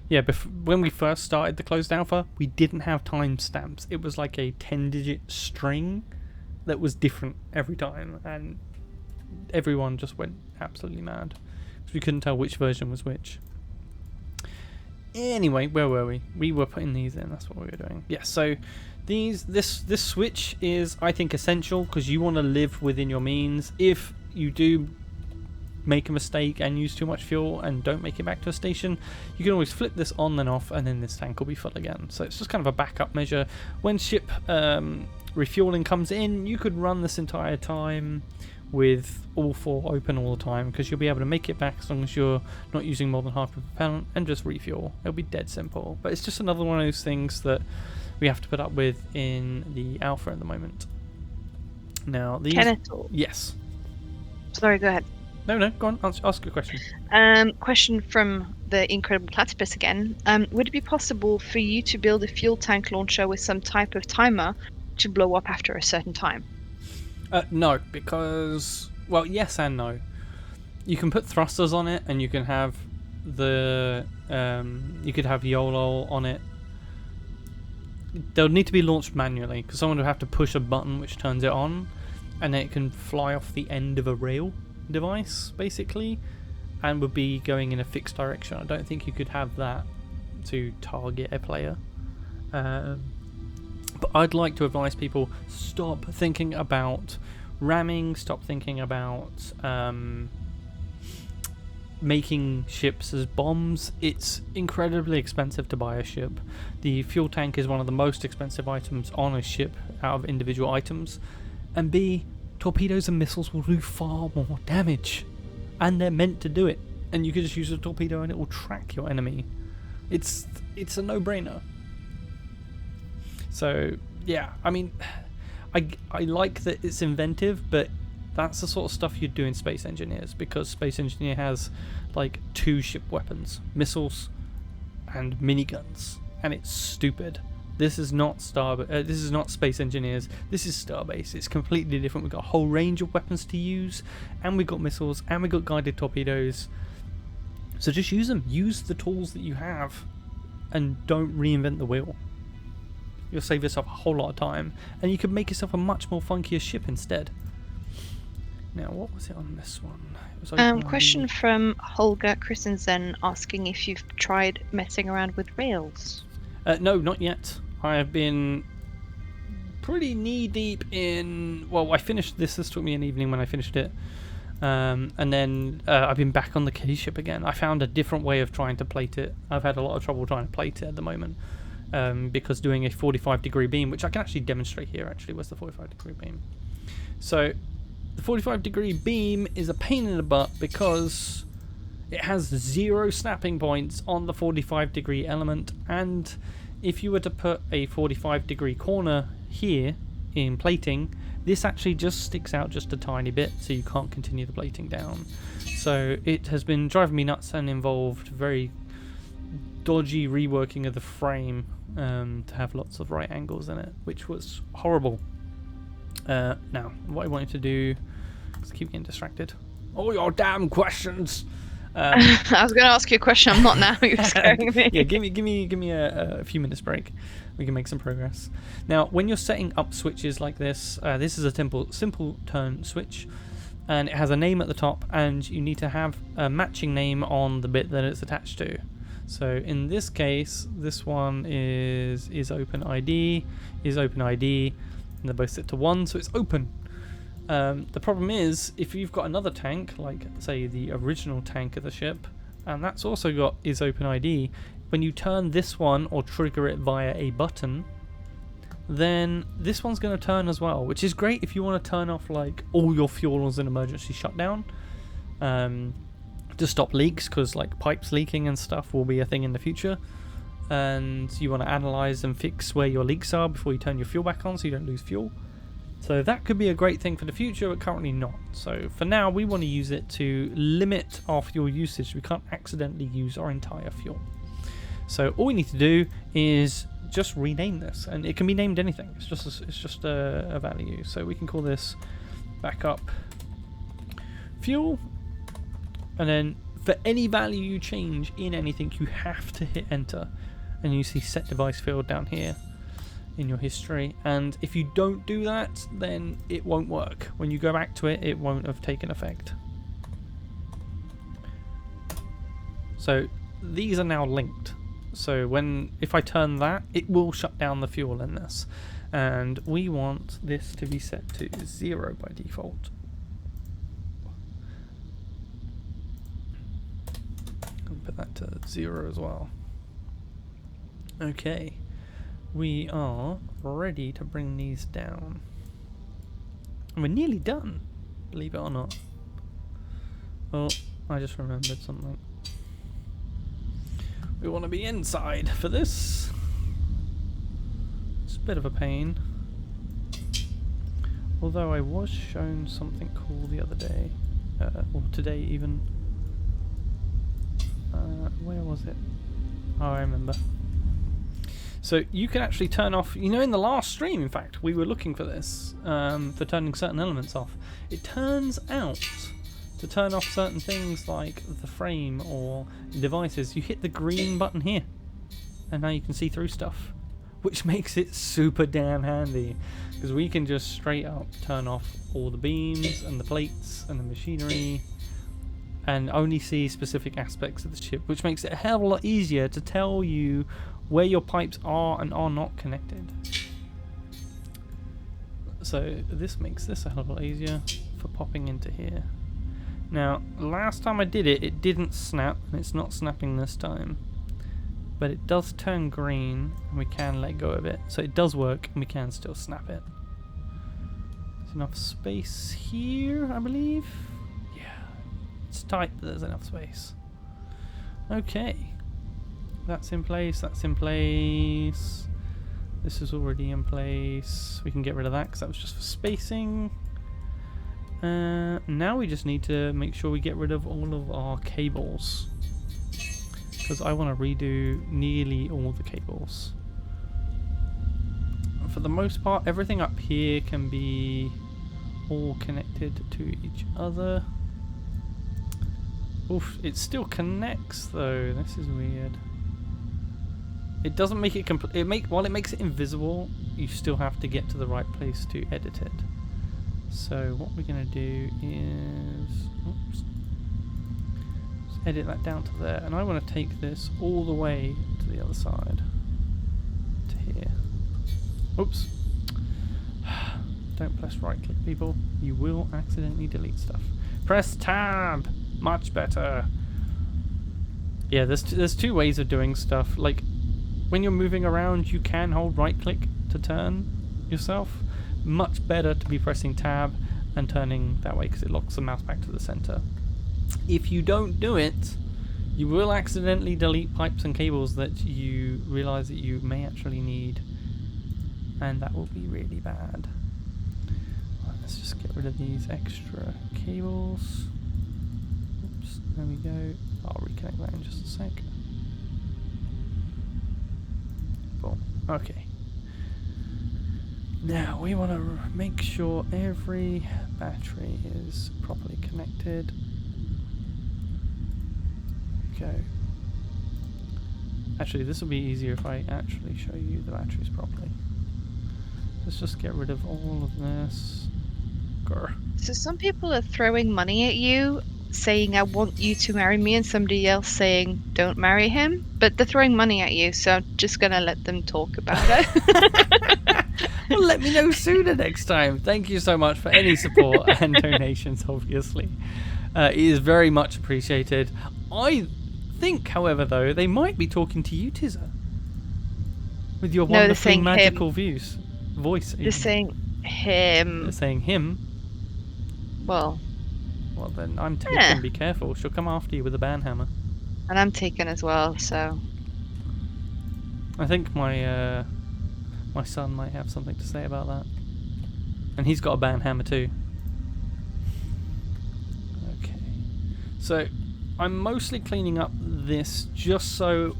Yeah, when we first started the closed alpha, we didn't have timestamps. It was like a 10-digit string that was different every time, and everyone just went absolutely mad because we couldn't tell which version was which. Anyway, where were we? We were putting these in. That's what we were doing. Yeah. So this switch is, I think, essential because you want to live within your means. If you do make a mistake and use too much fuel and don't make it back to a station, you can always flip this on and off, and then this tank will be full again. So it's just kind of a backup measure. When ship refueling comes in, you could run this entire time with all 4 open all the time, because you'll be able to make it back as long as you're not using more than half the propellant, and just refuel. It'll be dead simple. But it's just another one of those things that we have to put up with in the alpha at the moment. Now these... Kenetor. Yes. Sorry, go ahead. No, go on. Ask a question. Question from the Incredible Platypus again. Would it be possible for you to build a fuel tank launcher with some type of timer to blow up after a certain time? No, because... Well, yes and no. You can put thrusters on it, and you can have the... you could have YOLOL on it. They'll need to be launched manually, because someone would have to push a button which turns it on, and then it can fly off the end of a rail device, basically, and would be going in a fixed direction. I don't think you could have that to target a player. But I'd like to advise people, stop thinking about ramming, stop thinking about making ships as bombs. It's incredibly expensive to buy a ship. The fuel tank is one of the most expensive items on a ship out of individual items. And B, torpedoes and missiles will do far more damage, and they're meant to do it, and you can just use a torpedo and it will track your enemy. It's a no-brainer. So yeah, I mean, I like that it's inventive, but that's the sort of stuff you'd do in Space Engineers, because Space Engineer has like 2 ship weapons, missiles and miniguns, and it's stupid. This is not this is not Space Engineers. This is Starbase. It's completely different. We've got a whole range of weapons to use, and we've got missiles, and we've got guided torpedoes. So just use them. Use the tools that you have, and don't reinvent the wheel. You'll save yourself a whole lot of time, and you could make yourself a much more funkier ship instead. Now, what was it on this one? It was open Question ID. from Holger Christensen asking if you've tried messing around with Rails. No, not yet. I have been pretty knee deep in. Well, I finished this. This took me an evening when I finished it, and then I've been back on the K ship again. I found a different way of trying to plate it. I've had a lot of trouble trying to plate it at the moment, because doing a 45-degree beam, which I can actually demonstrate here. Actually, where's the 45-degree beam? So, the 45-degree beam is a pain in the butt because it has 0 snapping points on the 45-degree element, and if you were to put a 45-degree corner here in plating, this actually just sticks out just a tiny bit, so you can't continue the plating down. So it has been driving me nuts and involved very dodgy reworking of the frame to have lots of right angles in it, which was horrible. Now, what I wanted to do is keep getting distracted. All your damn questions. I was going to ask you a question. I'm not now. You're scaring me. Yeah, give me a few minutes break. We can make some progress. Now, when you're setting up switches like this, this is a simple turn switch, and it has a name at the top, and you need to have a matching name on the bit that it's attached to. So in this case, this one is OpenID, and they're both set to 1, so it's open. The problem is, if you've got another tank, like say the original tank of the ship, and that's also got is OpenID, when you turn this one or trigger it via a button, then this one's going to turn as well, which is great if you want to turn off like all your fuel as an emergency shutdown, to stop leaks, because like pipes leaking and stuff will be a thing in the future, and you want to analyze and fix where your leaks are before you turn your fuel back on so you don't lose fuel. So that could be a great thing for the future, but currently not. So for now, we want to use it to limit our fuel usage. We can't accidentally use our entire fuel. So all we need to do is just rename this, and it can be named anything. It's just a value. So we can call this backup fuel, and then for any value you change in anything, you have to hit enter, and you see set device field down here in your history, and if you don't do that, then it won't work. When you go back to it, it won't have taken effect. So these are now linked, so if I turn that, it will shut down the fuel in this, and we want this to be set to 0 by default. I'll put that to 0 as well. Okay, we are ready to bring these down. And we're nearly done, believe it or not. Oh, I just remembered something. We want to be inside for this. It's a bit of a pain. Although I was shown something cool the other day, or today even. Where was it? Oh, I remember. So you can actually turn off, you know, in the last stream, in fact, we were looking for this, for turning certain elements off. It turns out to turn off certain things like the frame or devices, you hit the green button here, and now you can see through stuff, which makes it super damn handy, because we can just straight up turn off all the beams and the plates and the machinery and only see specific aspects of the ship, which makes it a hell of a lot easier to tell you where your pipes are and are not connected. So this makes this a hell of a lot easier for popping into here. Now, last time I did it, it didn't snap, and it's not snapping this time. But it does turn green, and we can let go of it. So it does work, and we can still snap it. There's enough space here, I believe. Yeah, it's tight, but there's enough space. Okay. That's in place, that's in place. This is already in place. We can get rid of that because that was just for spacing. Now we just need to make sure we get rid of all of our cables, because I want to redo nearly all the cables. For the most part, everything up here can be all connected to each other. Oof, it still connects though. This is weird. It doesn't make it while it makes it invisible, you still have to get to the right place to edit it. So what we're going to do is, oops, let's edit that down to there, and I want to take this all the way to the other side, to here. Oops. Don't press right click, people. You will accidentally delete stuff. Press tab! Much better. Yeah, there's two ways of doing stuff. Like, when you're moving around, you can hold right click to turn yourself. Much better to be pressing tab and turning that way because it locks the mouse back to the center. If you don't do it, you will accidentally delete pipes and cables that you realize that you may actually need, and that will be really bad. Right, let's just get rid of these extra cables. Oops, there we go. I'll reconnect that in just a sec. Boom. Okay. Now we want to make sure every battery is properly connected. Okay. Actually, this will be easier if I actually show you the batteries properly. Let's just get rid of all of this. Grr. So some people are throwing money at you, saying, I want you to marry me, and somebody else saying, don't marry him. But they're throwing money at you, so I'm just going to let them talk about it. Well, let me know sooner next time. Thank you so much for any support and donations, obviously. It is very much appreciated. I think, however, though, they might be talking to you, Tizza. With your wonderfully magical voice. They're saying him. They're saying him. Well, then I'm taken. Be careful. She'll come after you with a banhammer. And I'm taken as well, so... I think my son might have something to say about that. And he's got a banhammer too. Okay. So, I'm mostly cleaning up this just so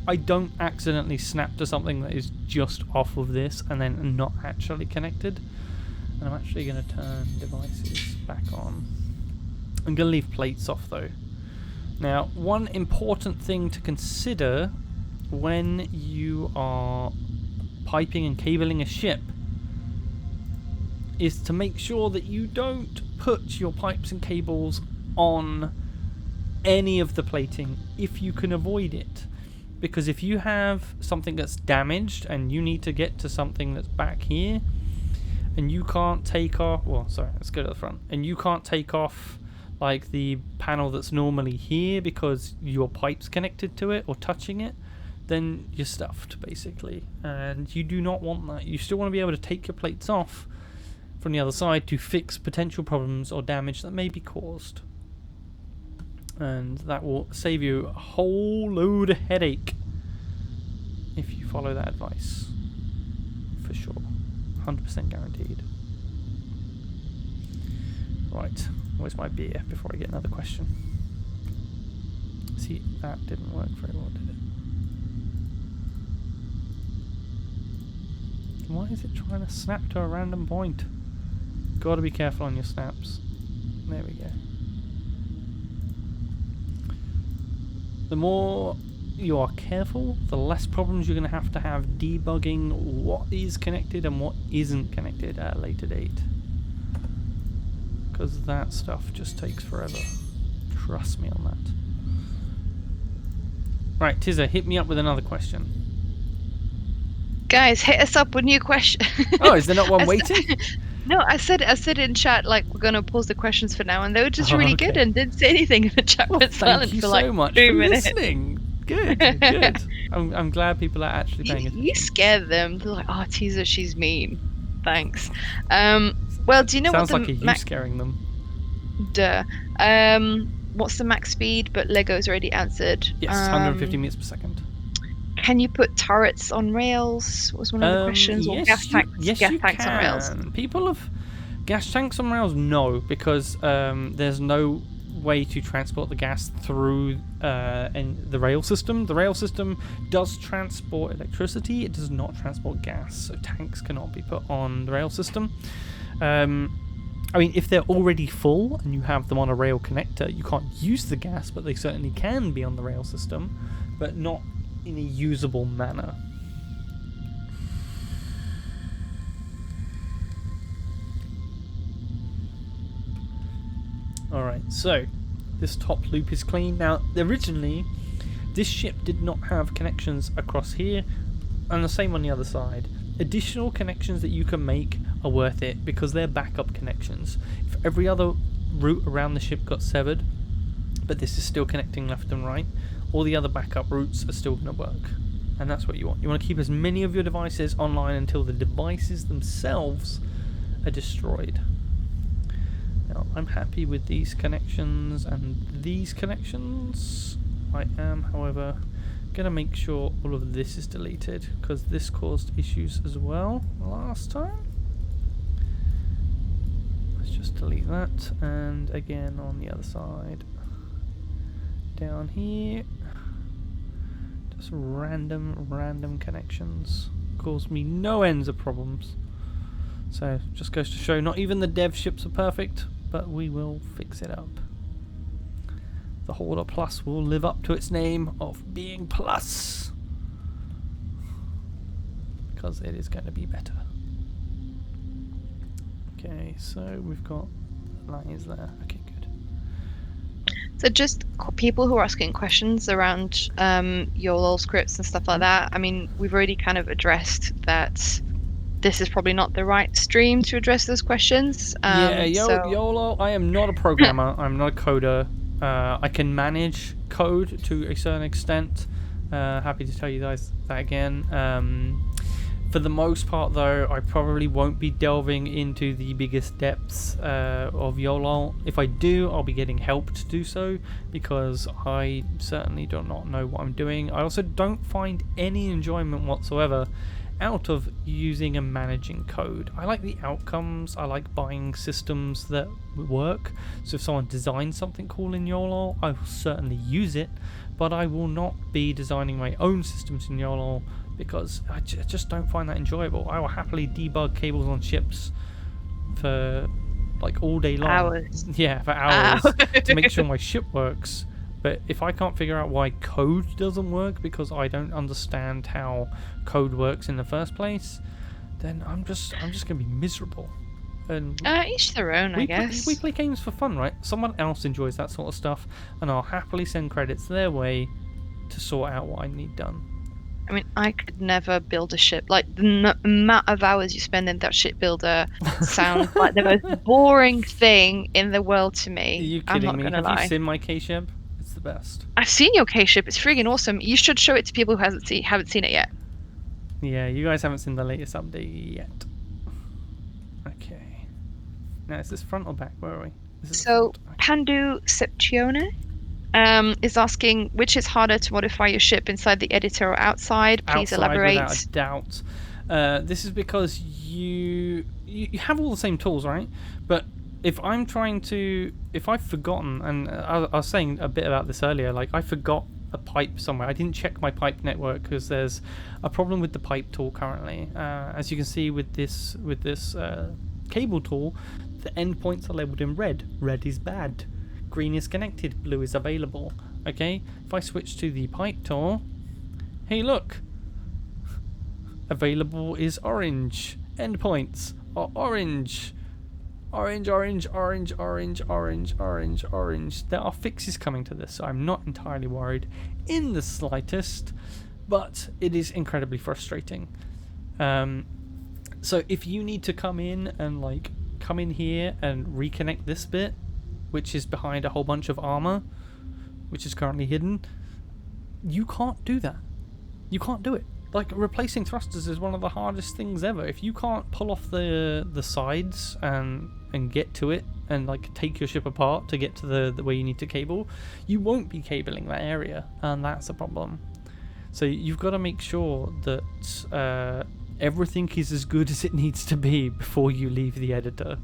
I don't accidentally snap to something that is just off of this and then not actually connected. And I'm actually going to turn devices back on. I'm going to leave plates off though. Now, one important thing to consider when you are piping and cabling a ship is to make sure that you don't put your pipes and cables on any of the plating if you can avoid it. Because if you have something that's damaged and you need to get to something that's back here and you can't take off, well, sorry, let's go to the front, and you can't take off like the panel that's normally here because your pipe's connected to it or touching it, then you're stuffed basically, and you do not want that. You still want to be able to take your plates off from the other side to fix potential problems or damage that may be caused, and that will save you a whole load of headache if you follow that advice, for sure. 100% guaranteed. Right, where's my beer before I get another question? See, that didn't work very well, did it? Why is it trying to snap to a random point? Gotta be careful on your snaps. There we go. The more you are careful, the less problems you're going to have debugging what is connected and what isn't connected at a later date. Because that stuff just takes forever. Trust me on that. Right, Tizza, hit me up with another question. Guys, hit us up with new questions. Oh, is there not one waiting? No, I said in chat, like, we're going to pause the questions for now, and they were just really good and didn't say anything in the chat. Well, went silent thank you for so like much 2 for minutes. listening. Good, good. I'm glad people are actually paying attention. You scared them. They're like, oh, Teaser, she's mean. Thanks. Well, do you know Sounds what like the you scaring them. Duh. What's the max speed? But Lego's already answered. Yes, 150 meters per second. Can you put turrets on rails? Was one of the questions. Yes, or gas tanks? Yes, gas you tanks can. on rails. People have gas tanks on rails. No, because there's no way to transport the gas through the rail system. The rail system does transport electricity. It does not transport gas, so tanks cannot be put on the rail system. I mean, if they're already full and you have them on a rail connector, you can't use the gas, but they certainly can be on the rail system, but not in a usable manner. Alright, so this top loop is clean. Now, originally, this ship did not have connections across here, and the same on the other side. Additional connections that you can make are worth it because they're backup connections. If every other route around the ship got severed, but this is still connecting left and right, all the other backup routes are still going to work. And that's what you want. You want to keep as many of your devices online until the devices themselves are destroyed. Now, I'm happy with these connections and these connections. I am, however, going to make sure all of this is deleted because this caused issues as well last time. Let's just delete that, and again on the other side. Down here, just random connections cause me no ends of problems. So just goes to show not even the dev ships are perfect, but we will fix it up. The Hauler Plus will live up to its name of being plus, because it is going to be better. Okay, so we've got lines there. Okay, good. So just people who are asking questions around YOLOL scripts and stuff like that. I mean, we've already kind of addressed that this is probably not the right stream to address those questions. YOLO, I am not a programmer. I'm not a coder. I can manage code to a certain extent. Happy to tell you guys that again. For the most part, though, I probably won't be delving into the biggest depths of YOLOL. If I do, I'll be getting help to do so, because I certainly do not know what I'm doing. I also don't find any enjoyment whatsoever out of using and managing code. I like the outcomes. I like buying systems that work. So if someone designs something cool in YOLOL, I will certainly use it, but I will not be designing my own systems in YOLOL because I just don't find that enjoyable. I will happily debug cables on ships for like all day long. Hours. Yeah, for hours to make sure my ship works. But if I can't figure out why code doesn't work because I don't understand how code works in the first place, then I'm just gonna be miserable. And each their own, I guess. We play games for fun, right? Someone else enjoys that sort of stuff, and I'll happily send credits their way to sort out what I need done. I mean, I could never build a ship. Like, the amount of hours you spend in that Shipbuilder sounds like the most boring thing in the world to me. Are you I'm kidding not me? gonna Have lie. you seen my K-ship? It's the best. I've seen your K-ship. It's friggin' awesome. You should show it to people who haven't seen it yet. Yeah, you guys haven't seen the latest update yet. Okay. Now, is this front or back? Where are we? So, Pandu Septione is asking which is harder to modify your ship, inside the editor or outside. Please elaborate. Without a doubt. This is because you have all the same tools, right? But if I've forgotten, and I was saying a bit about this earlier, like I forgot a pipe somewhere. I didn't check my pipe network because there's a problem with the pipe tool currently. As you can see with this cable tool, the endpoints are labeled in red. Red is bad. Green is connected. Blue is available. Okay. If I switch to the pipe tool, hey look, available is orange. Endpoints are orange. Orange, orange, orange, orange, orange, orange, orange. There are fixes coming to this, so I'm not entirely worried in the slightest, but it is incredibly frustrating. So if you need to come in here and reconnect this bit, which is behind a whole bunch of armor, which is currently hidden, you can't do that. You can't do it. Like, replacing thrusters is one of the hardest things ever. If you can't pull off the sides and get to it and like take your ship apart to get to the where you need to cable, you won't be cabling that area, and that's a problem. So you've got to make sure that everything is as good as it needs to be before you leave the editor,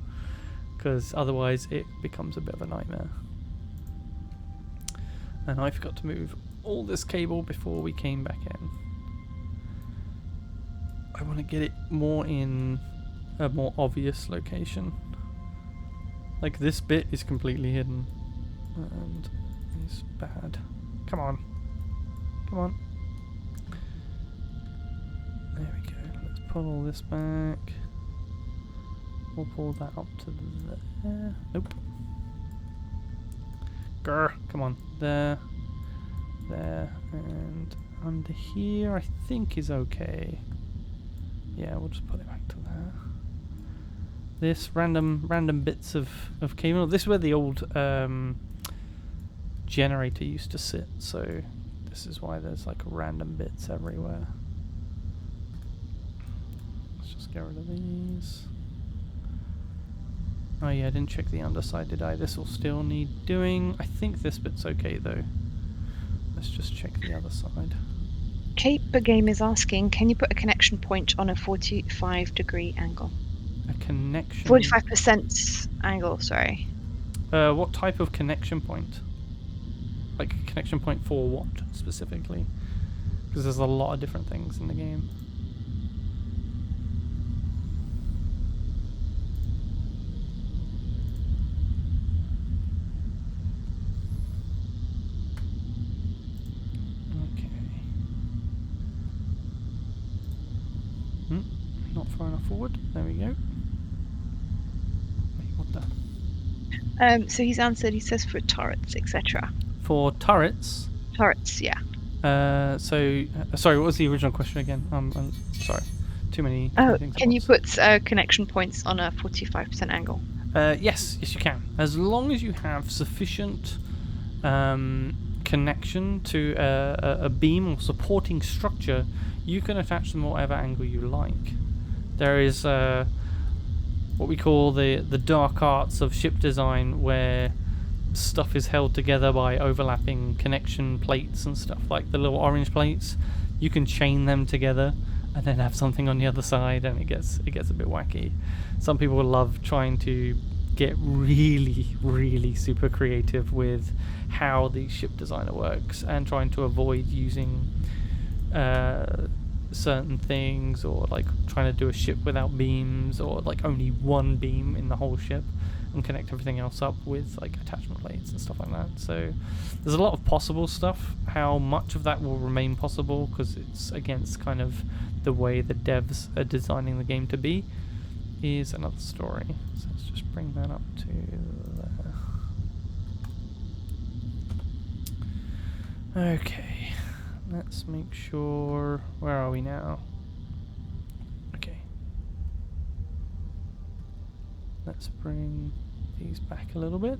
because otherwise it becomes a bit of a nightmare. And I forgot to move all this cable before we came back in. I want to get it more in a more obvious location. Like, this bit is completely hidden and it's bad. Come on. Come on. There we go. Let's pull all this back. We'll pull that up to there. Nope. Grr, come on. There, and under here I think is okay. Yeah, we'll just put it back to there. This random bits of cable. This is where the old generator used to sit, so this is why there's like random bits everywhere. Let's just get rid of these. Oh yeah, I didn't check the underside, did I? This will still need doing. I think this bit's okay though. Let's just check the other side. Caper Game is asking, can you put a connection point on a 45-degree angle? A connection... 45% angle, sorry. What type of connection point? Like a connection point for what, specifically? Because there's a lot of different things in the game. Not far enough forward. There we go. Wait, what the? So he's answered. He says for turrets, etc. For turrets. Turrets, yeah. Sorry, what was the original question again? I'm sorry. Too many things. Can you put connection points on a 45% angle? Yes, you can. As long as you have sufficient connection to a beam or supporting structure, you can attach them whatever angle you like. There is what we call the dark arts of ship design, where stuff is held together by overlapping connection plates and stuff, like the little orange plates. You can chain them together and then have something on the other side, and it gets a bit wacky. Some people love trying to get really super creative with how the ship designer works and trying to avoid using certain things, or like trying to do a ship without beams, or like only one beam in the whole ship and connect everything else up with like attachment plates and stuff like that. So there's a lot of possible stuff. How much of that will remain possible, because it's against kind of the way the devs are designing the game to be, is another story. So let's just bring that up to there. Okay, let's make sure. Where are we now? Okay, let's bring these back a little bit.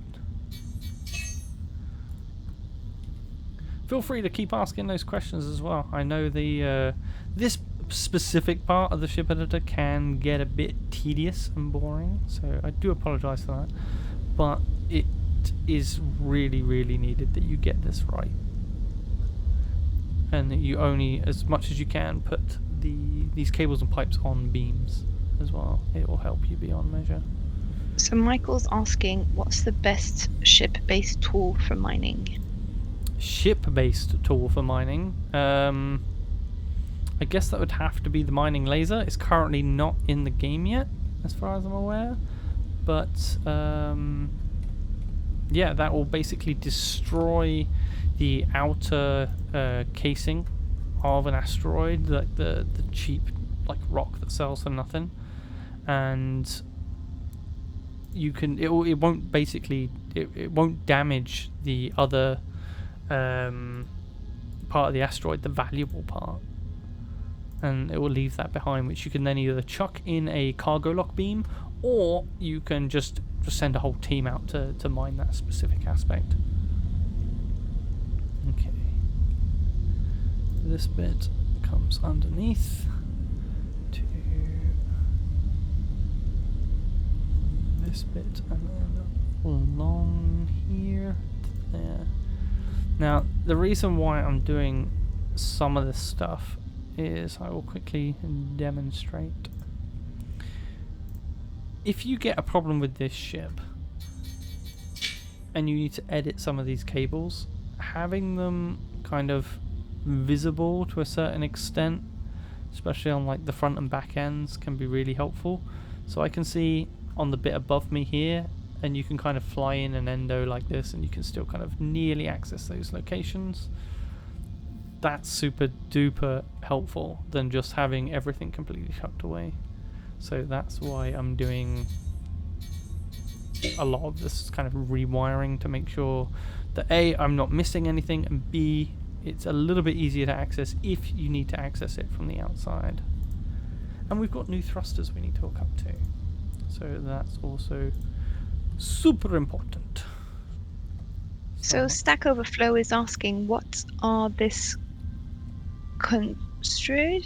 Feel free to keep asking those questions as well. I know the this specific part of the ship editor can get a bit tedious and boring, so I do apologize for that, but it is really needed that you get this right, and that you only, as much as you can, put these cables and pipes on beams as well. It will help you beyond measure. So Michael's asking, what's the best ship-based tool for mining? Ship-based tool for mining? I guess that would have to be the mining laser. It's currently not in the game yet, as far as I'm aware. But, yeah, that will basically destroy the outer casing of an asteroid, like the cheap like rock that sells for nothing. And you can, it won't basically, it won't damage the other part of the asteroid, the valuable part, and it will leave that behind, which you can then either chuck in a cargo lock beam, or you can just send a whole team out to mine that specific aspect. Okay, this bit comes underneath to this bit, and then along here to there. Now, the reason why I'm doing some of this stuff is, I will quickly demonstrate. If you get a problem with this ship and you need to edit some of these cables, having them kind of visible to a certain extent, especially on like the front and back ends, can be really helpful. So I can see on the bit above me here, and you can kind of fly in an endo like this, and you can still kind of nearly access those locations. That's super duper helpful than just having everything completely tucked away. So that's why I'm doing a lot of this kind of rewiring to make sure that A, I'm not missing anything, and B, it's a little bit easier to access if you need to access it from the outside. And we've got new thrusters we need to hook up to. So that's also super important. So Stack Overflow is asking, what are this constrain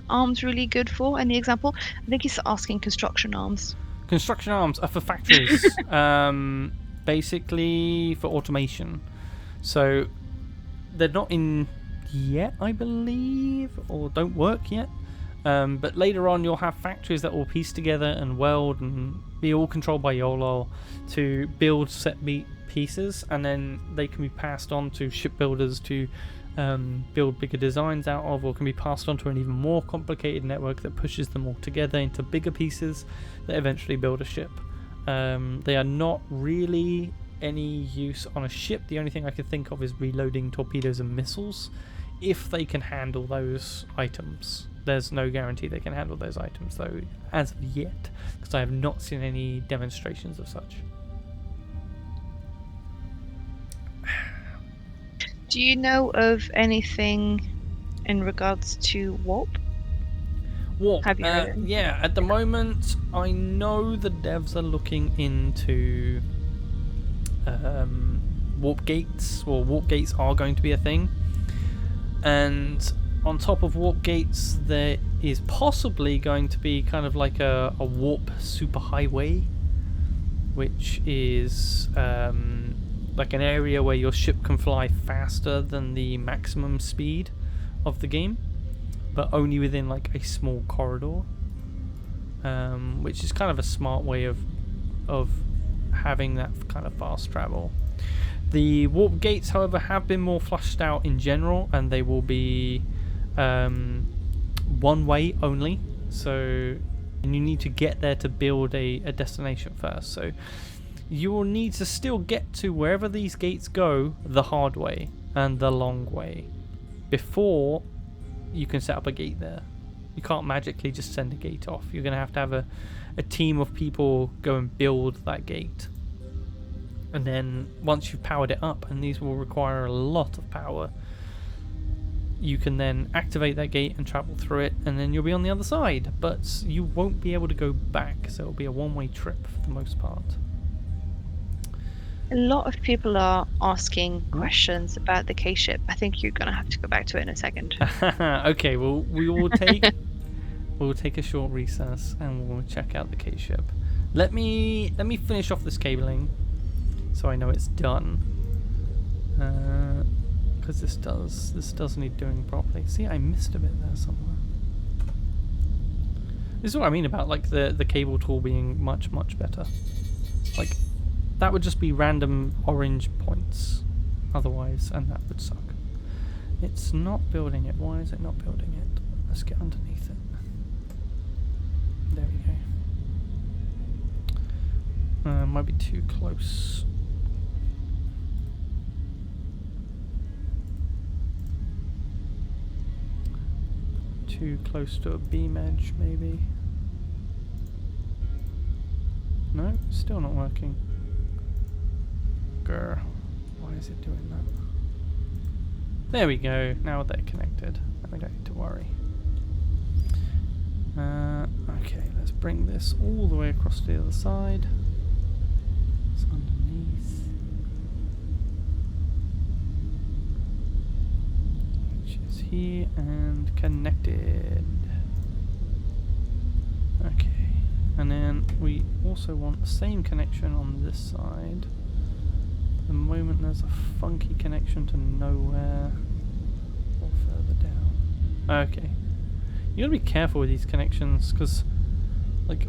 arms really good for? Any example? I think he's asking construction arms. Construction arms are for factories, basically for automation. So they're not in yet, I believe, or don't work yet. But later on, you'll have factories that will piece together and weld and be all controlled by YOLOL to build set pieces, and then they can be passed on to shipbuilders to build bigger designs out of, or can be passed on to an even more complicated network that pushes them all together into bigger pieces that eventually build a ship. They are not really any use on a ship. The only thing I could think of is reloading torpedoes and missiles, if they can handle those items. There's no guarantee they can handle those items though, as of yet, because I have not seen any demonstrations of such. Do you know of anything in regards to warp? Warp. Have you heard it? Yeah, at the moment, I know the devs are looking into warp gates, or warp gates are going to be a thing. And on top of warp gates, there is possibly going to be kind of like a warp superhighway, which is like an area where your ship can fly faster than the maximum speed of the game, but only within like a small corridor, which is kind of a smart way of having that kind of fast travel. The warp gates, however, have been more flushed out in general, and they will be one way only, so you need to get there to build a destination first. So you will need to still get to wherever these gates go the hard way and the long way before you can set up a gate there. You can't magically just send a gate off. You're going to have a team of people go and build that gate. And then once you've powered it up, and these will require a lot of power, you can then activate that gate and travel through it, and then you'll be on the other side. But you won't be able to go back, so it'll be a one-way trip for the most part. A lot of people are asking questions about the K-ship. I think you're going to have to go back to it in a second. Okay, well, we will take we'll take a short recess and we'll check out the K-ship. Let me finish off this cabling so I know it's done. Because this does need doing properly. See, I missed a bit there somewhere. This is what I mean about like the cable tool being much better. Like, that would just be random orange points otherwise, and that would suck. It's not building it. Why is it not building it? Let's get underneath it. There we go. Might be too close. Too close to a beam edge, maybe. No, still not working. Grr. Why is it doing that? There we go. Now they're connected. And we don't need to worry. Okay, let's bring this all the way across to the other side. It's underneath. Which is here and connected. Okay. And then we also want the same connection on this side. At the moment there's a funky connection to nowhere or further down. Okay. You gotta be careful with these connections, because like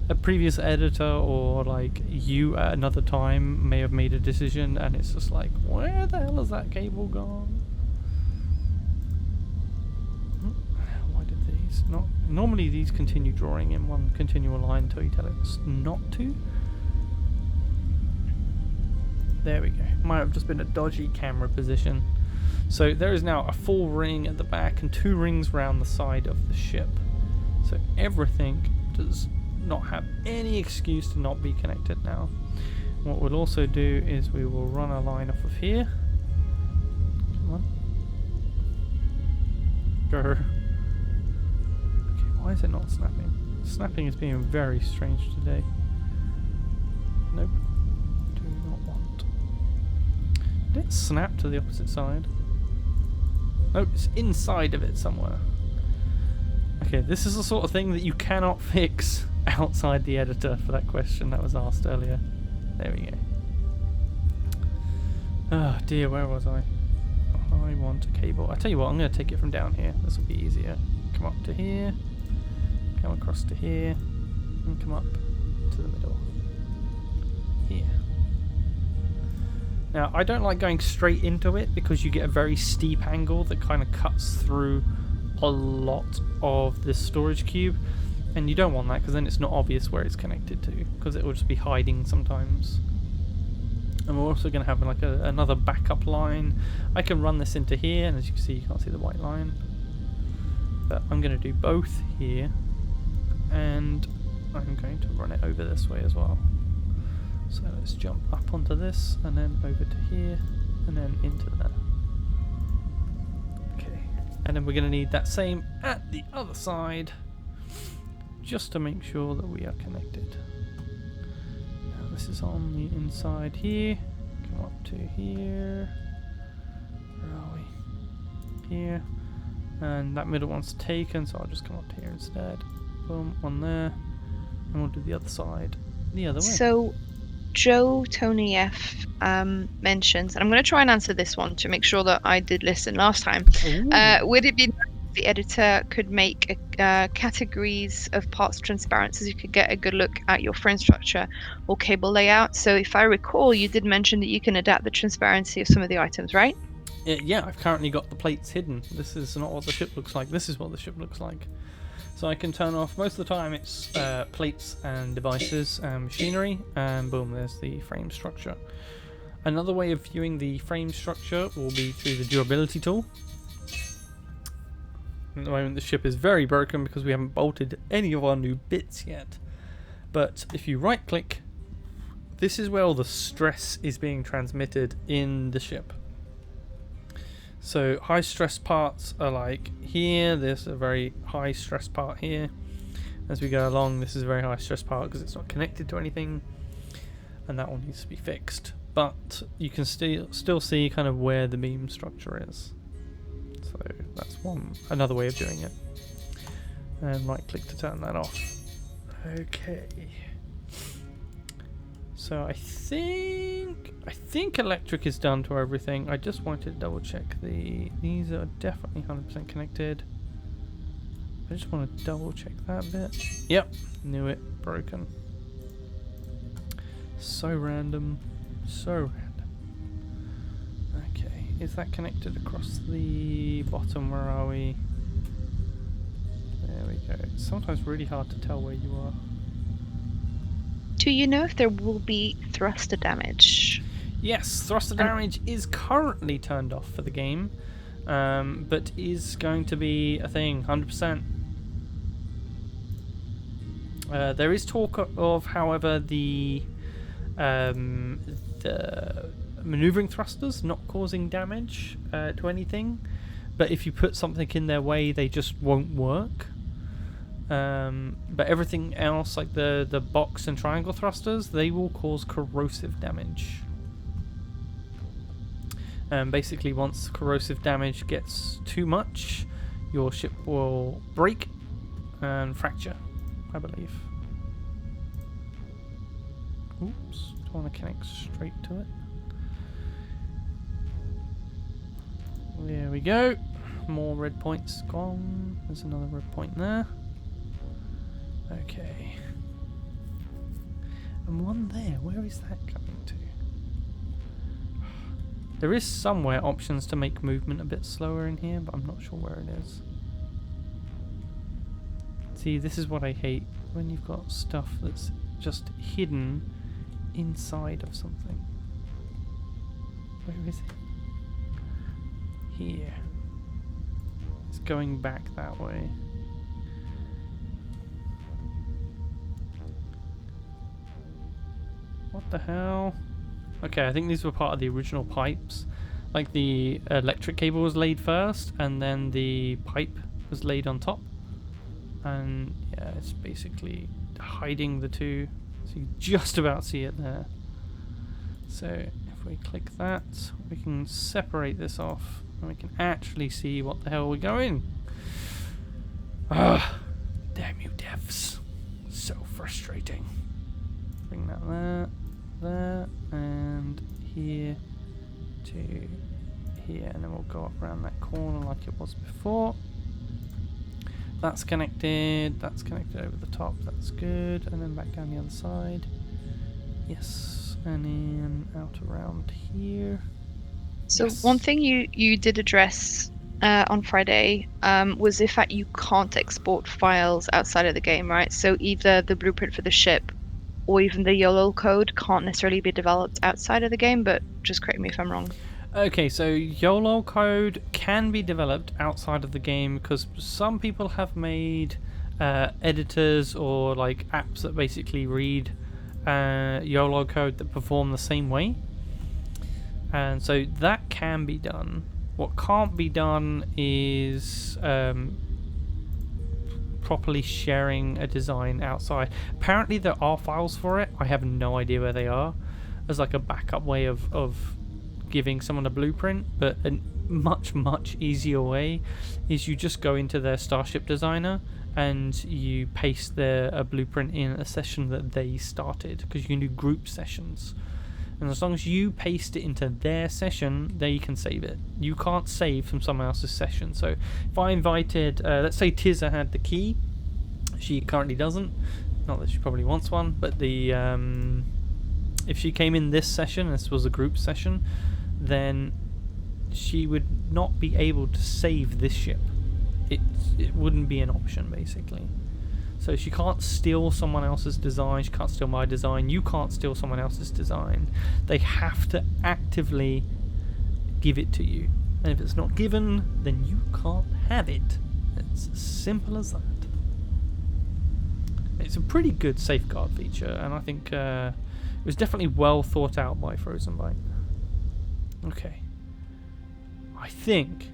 a previous editor or like you at another time may have made a decision and it's just like, where the hell has that cable gone? Why did these not? Normally these continue drawing in one continual line until you tell it not to. There we go. Might have just been a dodgy camera position. So there is now a full ring at the back and 2 rings round the side of the ship. So everything does not have any excuse to not be connected now. what we'll also do is we will run a line off of here. Come on. Go. Okay, why is it not snapping? Snapping is being very strange today. Nope. Do not want. Did it snap to the opposite side? Nope, it's inside of it somewhere. Okay, this is the sort of thing that you cannot fix outside the editor for that question that was asked earlier. There we go. Oh dear, where was I? I want a cable. I tell you what, I'm going to take it from down here. This will be easier. Come up to here. Come across to here. And come up to the middle. Here. Now, I don't like going straight into it because you get a very steep angle that kind of cuts through a lot of this storage cube. And you don't want that because then it's not obvious where it's connected to, because it will just be hiding sometimes. And we're also going to have like another backup line. I can run this into here, and as you can see, you can't see the white line. But I'm going to do both here, and I'm going to run it over this way as well. So let's jump up onto this, and then over to here, and then into there. Okay, and then we're going to need that same at the other side, just to make sure that we are connected. Now this is on the inside here. Come up to here. Where are we? Here. And that middle one's taken, so I'll just come up to here instead. Boom, one there. And we'll do the other side the other way. So Joe Tony F mentions, and I'm going to try and answer this one to make sure that I did listen last time. Would it be nice if the editor could make categories of parts transparent so you could get a good look at your frame structure or cable layout? So if I recall, you did mention that you can adapt the transparency of some of the items, right? Yeah, I've currently got the plates hidden. This is not what the ship looks like. This is what the ship looks like. So I can turn off, most of the time it's plates and devices and machinery, and boom, there's the frame structure. Another way of viewing the frame structure will be through the durability tool. At the moment the ship is very broken because we haven't bolted any of our new bits yet. But if you right click, this is where all the stress is being transmitted in the ship. So high stress parts are like here, there's a very high stress part here. As we go along, this is a very high stress part because it's not connected to anything, and that one needs to be fixed. But you can still see kind of where the beam structure is. So that's another way of doing it. And right click to turn that off. Okay. So I think electric is done to everything. I just wanted to double check these are definitely 100% connected. I just want to double check that bit. Yep, knew it. Broken. So random. So random. Okay, is that connected across the bottom? Where are we? There we go. It's sometimes really hard to tell where you are. Do you know if there will be thruster damage? Yes, thruster damage is currently turned off for the game, but is going to be a thing, 100%. There is talk of, however, the maneuvering thrusters not causing damage to anything, but if you put something in their way, they just won't work. But everything else, like the box and triangle thrusters, they will cause corrosive damage. Basically, once corrosive damage gets too much, your ship will break and fracture, I believe. Oops, don't want to connect straight to it. There we go. More red points gone. There's another red point there. Okay. And one there. Where is that coming to? There is somewhere options to make movement a bit slower in here, but I'm not sure where it is. See, this is what I hate, when you've got stuff that's just hidden inside of something. Where is it? Here. It's going back that way. What the hell? Okay, I think these were part of the original pipes. Like the electric cable was laid first, and then the pipe was laid on top. And yeah, it's basically hiding the two. So you just about see it there. So if we click that, we can separate this off, and we can actually see what the hell we're going. Ah, damn you devs. So frustrating. Bring that there, and here to here, and then we'll go up around that corner like it was before. That's connected over the top, that's good, and then back down the other side. Yes, and then out around here. So yes. One thing you did address on Friday was the fact you can't export files outside of the game, right? So either the blueprint for the ship or even the YOLOL code can't necessarily be developed outside of the game, but just correct me if I'm wrong. Okay, so YOLOL code can be developed outside of the game because some people have made editors or like apps that basically read YOLOL code that perform the same way. And so that can be done. What can't be done is properly sharing a design outside. Apparently there are files for it. I have no idea where they are. As like a backup way of giving someone a blueprint, but a much easier way is you just go into their Starship Designer and you paste a blueprint in a session that they started, because you can do group sessions. And as long as you paste it into their session, they can save it. You can't save from someone else's session. So if I invited, let's say Tizza had the key, she currently doesn't. Not that she probably wants one, but if she came in this session, this was a group session, then she would not be able to save this ship. It wouldn't be an option, basically. So she can't steal someone else's design, she can't steal my design, you can't steal someone else's design. They have to actively give it to you. And if it's not given, then you can't have it. It's as simple as that. It's a pretty good safeguard feature, and I think it was definitely well thought out by Frozen Byte. Okay. I think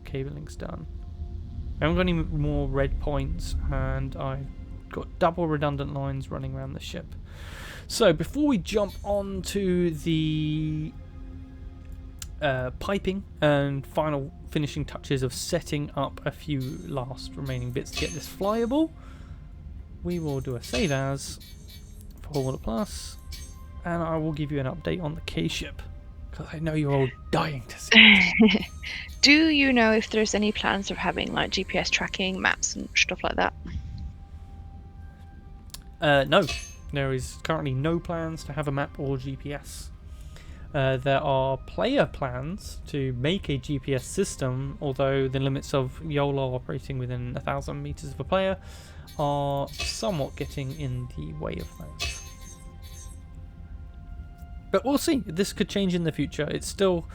cabling's done. I haven't got any more red points, and I've got double redundant lines running around the ship. So before we jump on to the piping and final finishing touches of setting up a few last remaining bits to get this flyable, we will do a save as for YOLOL Plus, and I will give you an update on the K-ship, because I know you're all dying to see it. Do you know if there's any plans of having like GPS tracking, maps and stuff like that? No, there is currently no plans to have a map or GPS. There are player plans to make a GPS system, although the limits of YOLO operating within 1,000 meters of a player are somewhat getting in the way of that. But we'll see. This could change in the future. It's still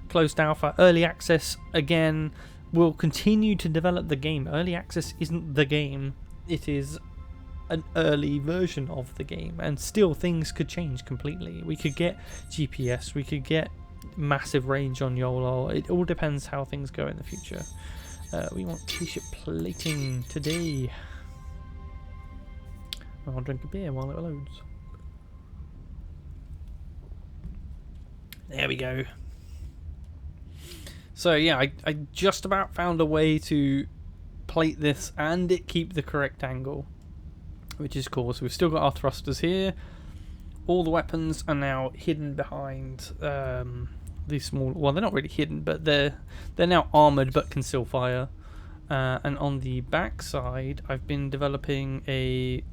closed alpha. Early access, again, will continue to develop the game. Early access isn't the game. It is an early version of the game. And still, things could change completely. We could get GPS. We could get massive range on YOLO. It all depends how things go in the future. We want K-ship plating today. I'll drink a beer while it loads. There we go. So yeah, I just about found a way to plate this and it keep the correct angle, which is cool. So we've still got our thrusters here. All the weapons are now hidden behind these small. Well, they're not really hidden, but they're now armored but can still fire. And on the back side, I've been developing a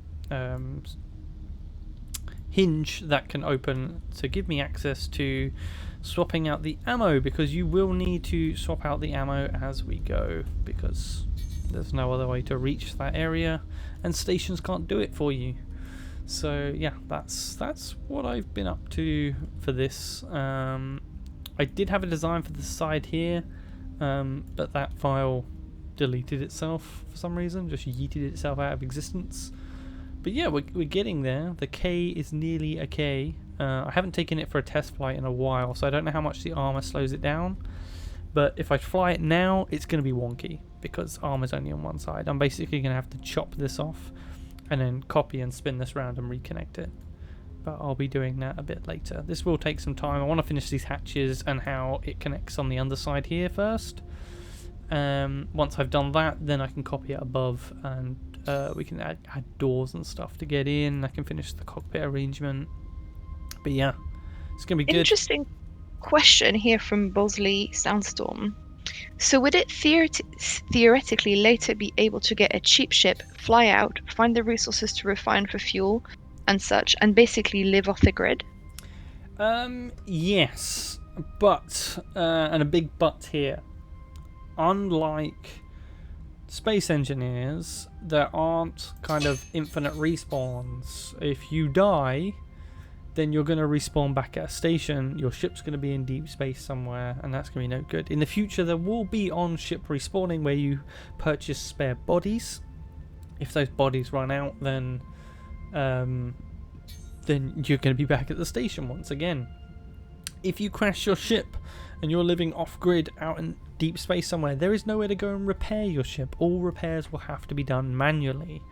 hinge that can open to give me access to swapping out the ammo, because you will need to swap out the ammo as we go, because there's no other way to reach that area and stations can't do it for you. So yeah, that's what I've been up to for this. I did have a design for the side here, but that file deleted itself for some reason, just yeeted itself out of existence. But yeah, we're getting there. The K is nearly a K. I haven't taken it for a test flight in a while, so I don't know how much the armor slows it down. But if I fly it now, it's going to be wonky because armor's only on one side. I'm basically going to have to chop this off and then copy and spin this around and reconnect it. But I'll be doing that a bit later. This will take some time. I want to finish these hatches and how it connects on the underside here first. Once I've done that, then I can copy it above, and we can add doors and stuff to get in. I can finish the cockpit arrangement. But yeah, it's going to be good. Interesting question here from Bosley Soundstorm. So would it theoretically later be able to get a cheap ship, fly out, find the resources to refine for fuel and such, and basically live off the grid? Yes, but and a big but here. Unlike space engineers, there aren't kind of infinite respawns. If you die, then you're going to respawn back at a station. Your ship's going to be in deep space somewhere, and that's going to be no good. In the future, there will be on-ship respawning where you purchase spare bodies. If those bodies run out, then you're going to be back at the station once again. If you crash your ship and you're living off-grid out in deep space somewhere, there is nowhere to go and repair your ship. All repairs will have to be done manually.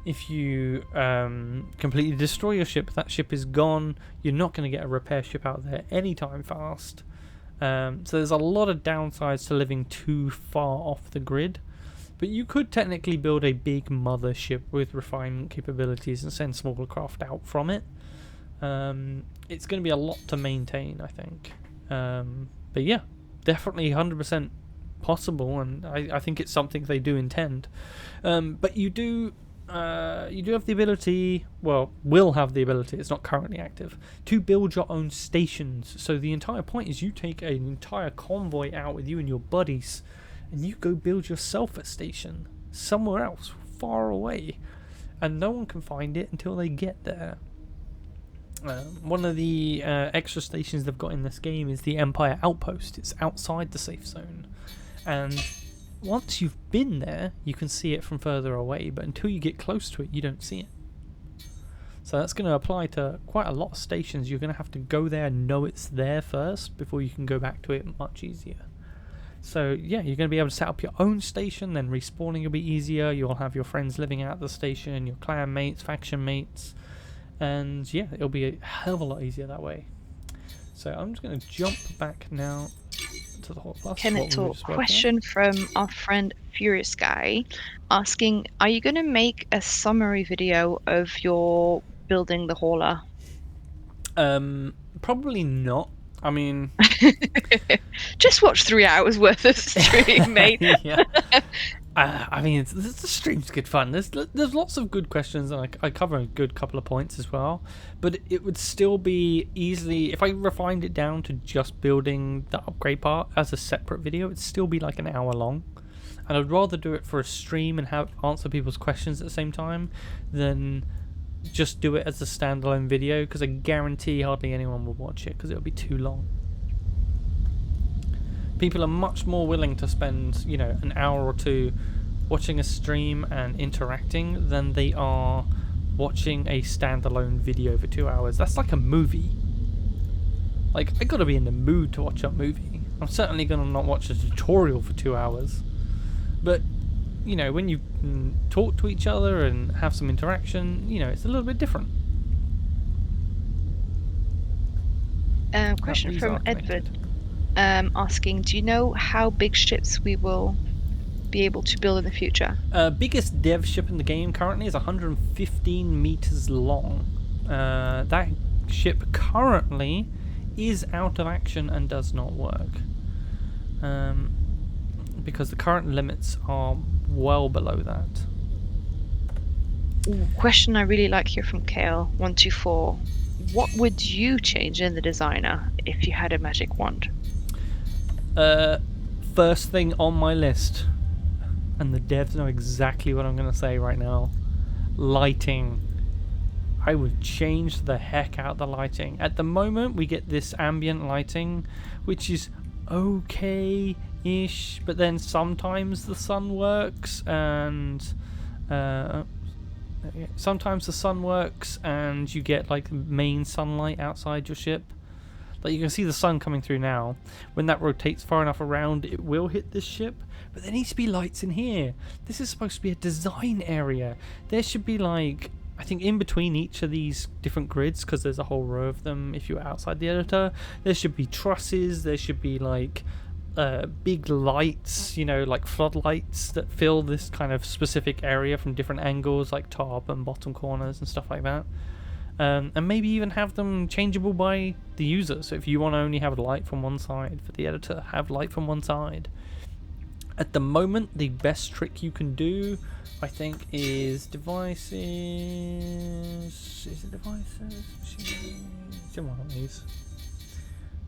If you completely destroy your ship, that ship is gone. You're not going to get a repair ship out there anytime fast. So there's a lot of downsides to living too far off the grid. But you could technically build a big mothership with refinement capabilities and send smaller craft out from it. It's going to be a lot to maintain, I think. But yeah, definitely 100% possible, and I think it's something they do intend. But you do have the ability, well, will have the ability, it's not currently active, to build your own stations. So the entire point is you take an entire convoy out with you and your buddies, and you go build yourself a station somewhere else, far away, and no one can find it until they get there. One of the extra stations they've got in this game is the Empire Outpost. It's outside the safe zone, and once you've been there, you can see it from further away, but until you get close to it, you don't see it. So that's going to apply to quite a lot of stations. You're going to have to go there and know it's there first before you can go back to it much easier. So yeah, you're going to be able to set up your own station, then respawning will be easier. You'll have your friends living out the station, your clan mates, faction mates, and yeah, it'll be a hell of a lot easier that way. So I'm just going to jump back now to the whole Kenetor, question from our friend Furious Guy asking, are you going to make a summary video of your building the hauler? Probably not. I mean, just watch 3 hours worth of stream, mate. Yeah. I mean, the stream's good fun. There's lots of good questions, and I cover a good couple of points as well. But it would still be easily, if I refined it down to just building the upgrade part as a separate video, it'd still be like an hour long. And I'd rather do it for a stream and answer people's questions at the same time than just do it as a standalone video, because I guarantee hardly anyone will watch it because it'll be too long. People are much more willing to spend, an hour or two watching a stream and interacting than they are watching a standalone video for 2 hours. That's like a movie. Like, I gotta be in the mood to watch a movie. I'm certainly gonna not watch a tutorial for 2 hours. But, when you talk to each other and have some interaction, it's a little bit different. Question from Edward. Asking, do you know how big ships we will be able to build in the future? Biggest dev ship in the game currently is 115 meters long. That ship currently is out of action and does not work. Because the current limits are well below that. Ooh, question I really like here from Kale124. What would you change in the designer if you had a magic wand? First thing on my list, and the devs know exactly what I'm going to say right now, lighting. I would change the heck out the lighting. At the moment we get this ambient lighting which is okay-ish, but then sometimes the sun works and Sometimes the sun works and you get like main sunlight outside your ship. Like you can see the sun coming through now. When that rotates far enough around, it will hit this ship. But there needs to be lights in here. This is supposed to be a design area. There should be like, I think in between each of these different grids, because there's a whole row of them if you're outside the editor, there should be trusses, there should be like big lights, you know, like floodlights that fill this kind of specific area from different angles, like top and bottom corners and stuff like that. And maybe even have them changeable by the user. So if you want to only have light from one side for the editor, have light from one side. At the moment, the best trick you can do, I think, is devices. Is it devices? It's in one of these.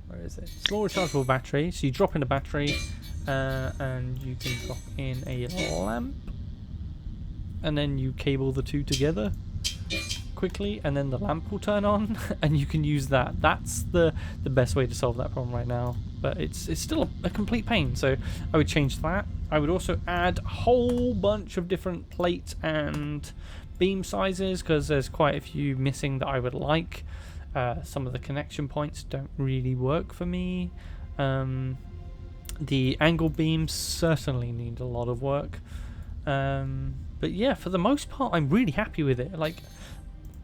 Where is it? Small rechargeable battery. So you drop in a battery, and you can drop in a lamp, and then you cable the two together quickly, and then the lamp will turn on, and you can use that. That's the best way to solve that problem right now. But it's still a complete pain. So I would change that. I would also add a whole bunch of different plate and beam sizes, because there's quite a few missing that I would like. Some of the connection points don't really work for me. The angle beams certainly need a lot of work. But yeah, for the most part, I'm really happy with it. Like,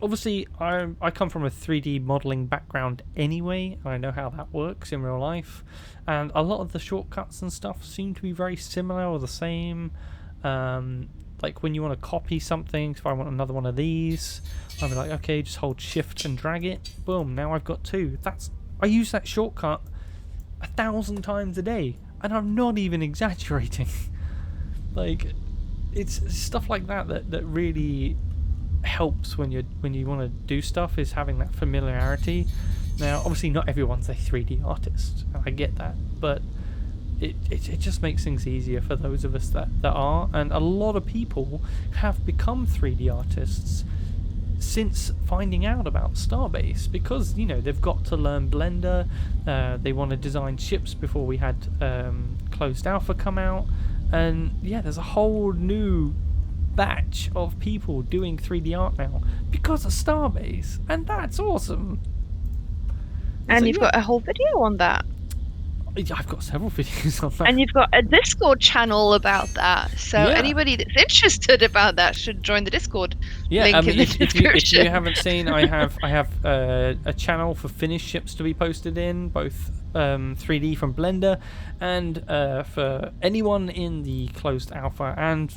obviously, I come from a 3D modeling background anyway, and I know how that works in real life. And a lot of the shortcuts and stuff seem to be very similar or the same. Like when you want to copy something, if I want another one of these, I'll be like, okay, just hold shift and drag it. Boom, now I've got two. I use that shortcut 1,000 times a day, and I'm not even exaggerating. Like, it's stuff like that really helps when you want to do stuff, is having that familiarity. Now, obviously, not everyone's a 3D artist, and I get that, but it just makes things easier for those of us that are, and a lot of people have become 3D artists since finding out about Starbase, because, you know, they've got to learn Blender, they want to design ships before we had closed alpha come out, and yeah, there's a whole new batch of people doing 3D art now because of Starbase, and that's awesome. And so, you've got a whole video on that. I've got several videos on that. And you've got a Discord channel about that. So anybody that's interested about that should join the Discord. Yeah, Link in the description. If you haven't seen, I have a channel for finished ships to be posted in, both 3D from Blender, and for anyone in the closed alpha and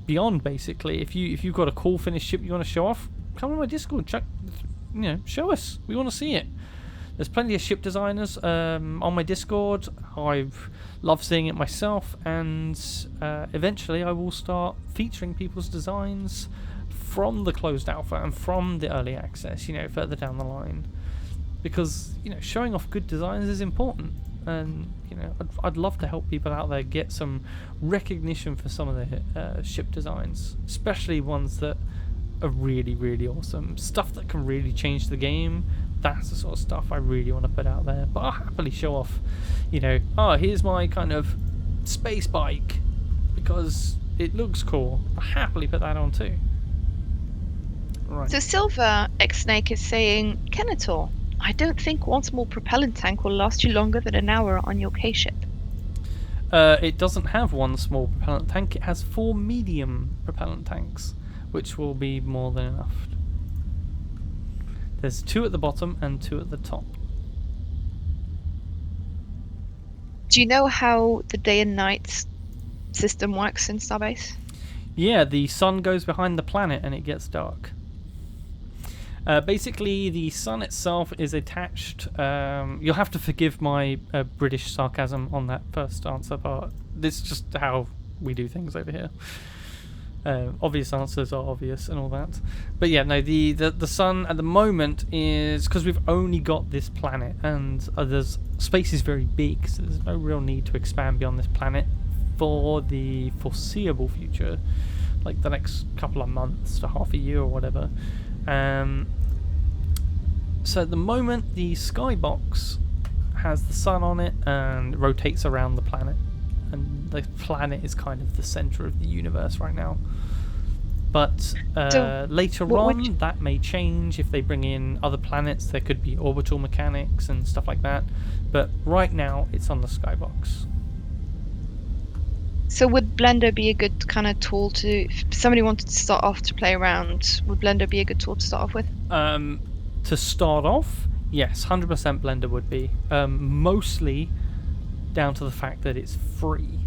beyond. Basically, if you've got a cool finished ship you want to show off, come on my Discord. Check, show us. We want to see it. There's plenty of ship designers on my Discord. I love seeing it myself, and eventually I will start featuring people's designs from the closed alpha and from the early access, further down the line. Because, showing off good designs is important, and, I'd love to help people out there get some recognition for some of their ship designs, especially ones that are really, really awesome. Stuff that can really change the game. That's the sort of stuff I really want to put out there. But I'll happily show off, here's my kind of space bike because it looks cool. I'll happily put that on too. Right. So Silver X Snake is saying, Kenetor, I don't think one small propellant tank will last you longer than an hour on your K-ship. It doesn't have one small propellant tank. It has 4 medium propellant tanks, which will be more than enough. There's 2 at the bottom and 2 at the top. Do you know how the day and night system works in Starbase? Yeah, the sun goes behind the planet and it gets dark. Basically, the sun itself is attached. You'll have to forgive my British sarcasm on that first answer part. This is just how we do things over here. Obvious answers are obvious and all that, but yeah, no. The sun at the moment is, because we've only got this planet, and there's space is very big, so there's no real need to expand beyond this planet for the foreseeable future, like the next couple of months to half a year or whatever. So at the moment, the skybox has the sun on it and rotates around the planet. And the planet is kind of the center of the universe right now. But later what on, that may change. If they bring in other planets, there could be orbital mechanics and stuff like that. But right now, it's on the Skybox. So would Blender be a good kind of tool to, if somebody wanted to start off to play around, would Blender be a good tool to start off with? To start off, yes, 100% Blender would be. Mostly down to the fact that it's free.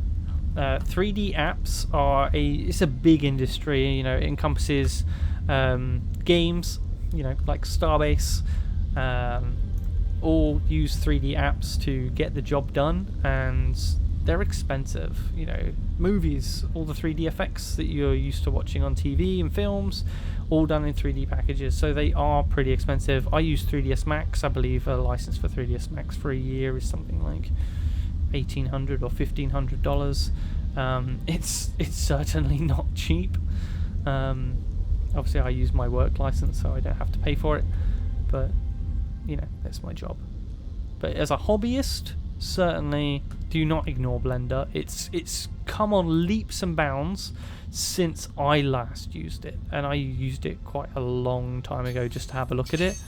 3D apps it's a big industry. You know, it encompasses games. You know, like Starbase. All use 3D apps to get the job done, and they're expensive. You know, movies, all the 3D effects that you're used to watching on TV and films, all done in 3D packages, so they are pretty expensive. I use 3ds Max. I believe a license for 3ds Max for a year is something like $1,800 or $1,500. It's certainly not cheap. Obviously I use my work license, so I don't have to pay for it, but you know, that's my job. But as a hobbyist, certainly do not ignore Blender. It's come on leaps and bounds since I last used it, and I used it quite a long time ago just to have a look at it.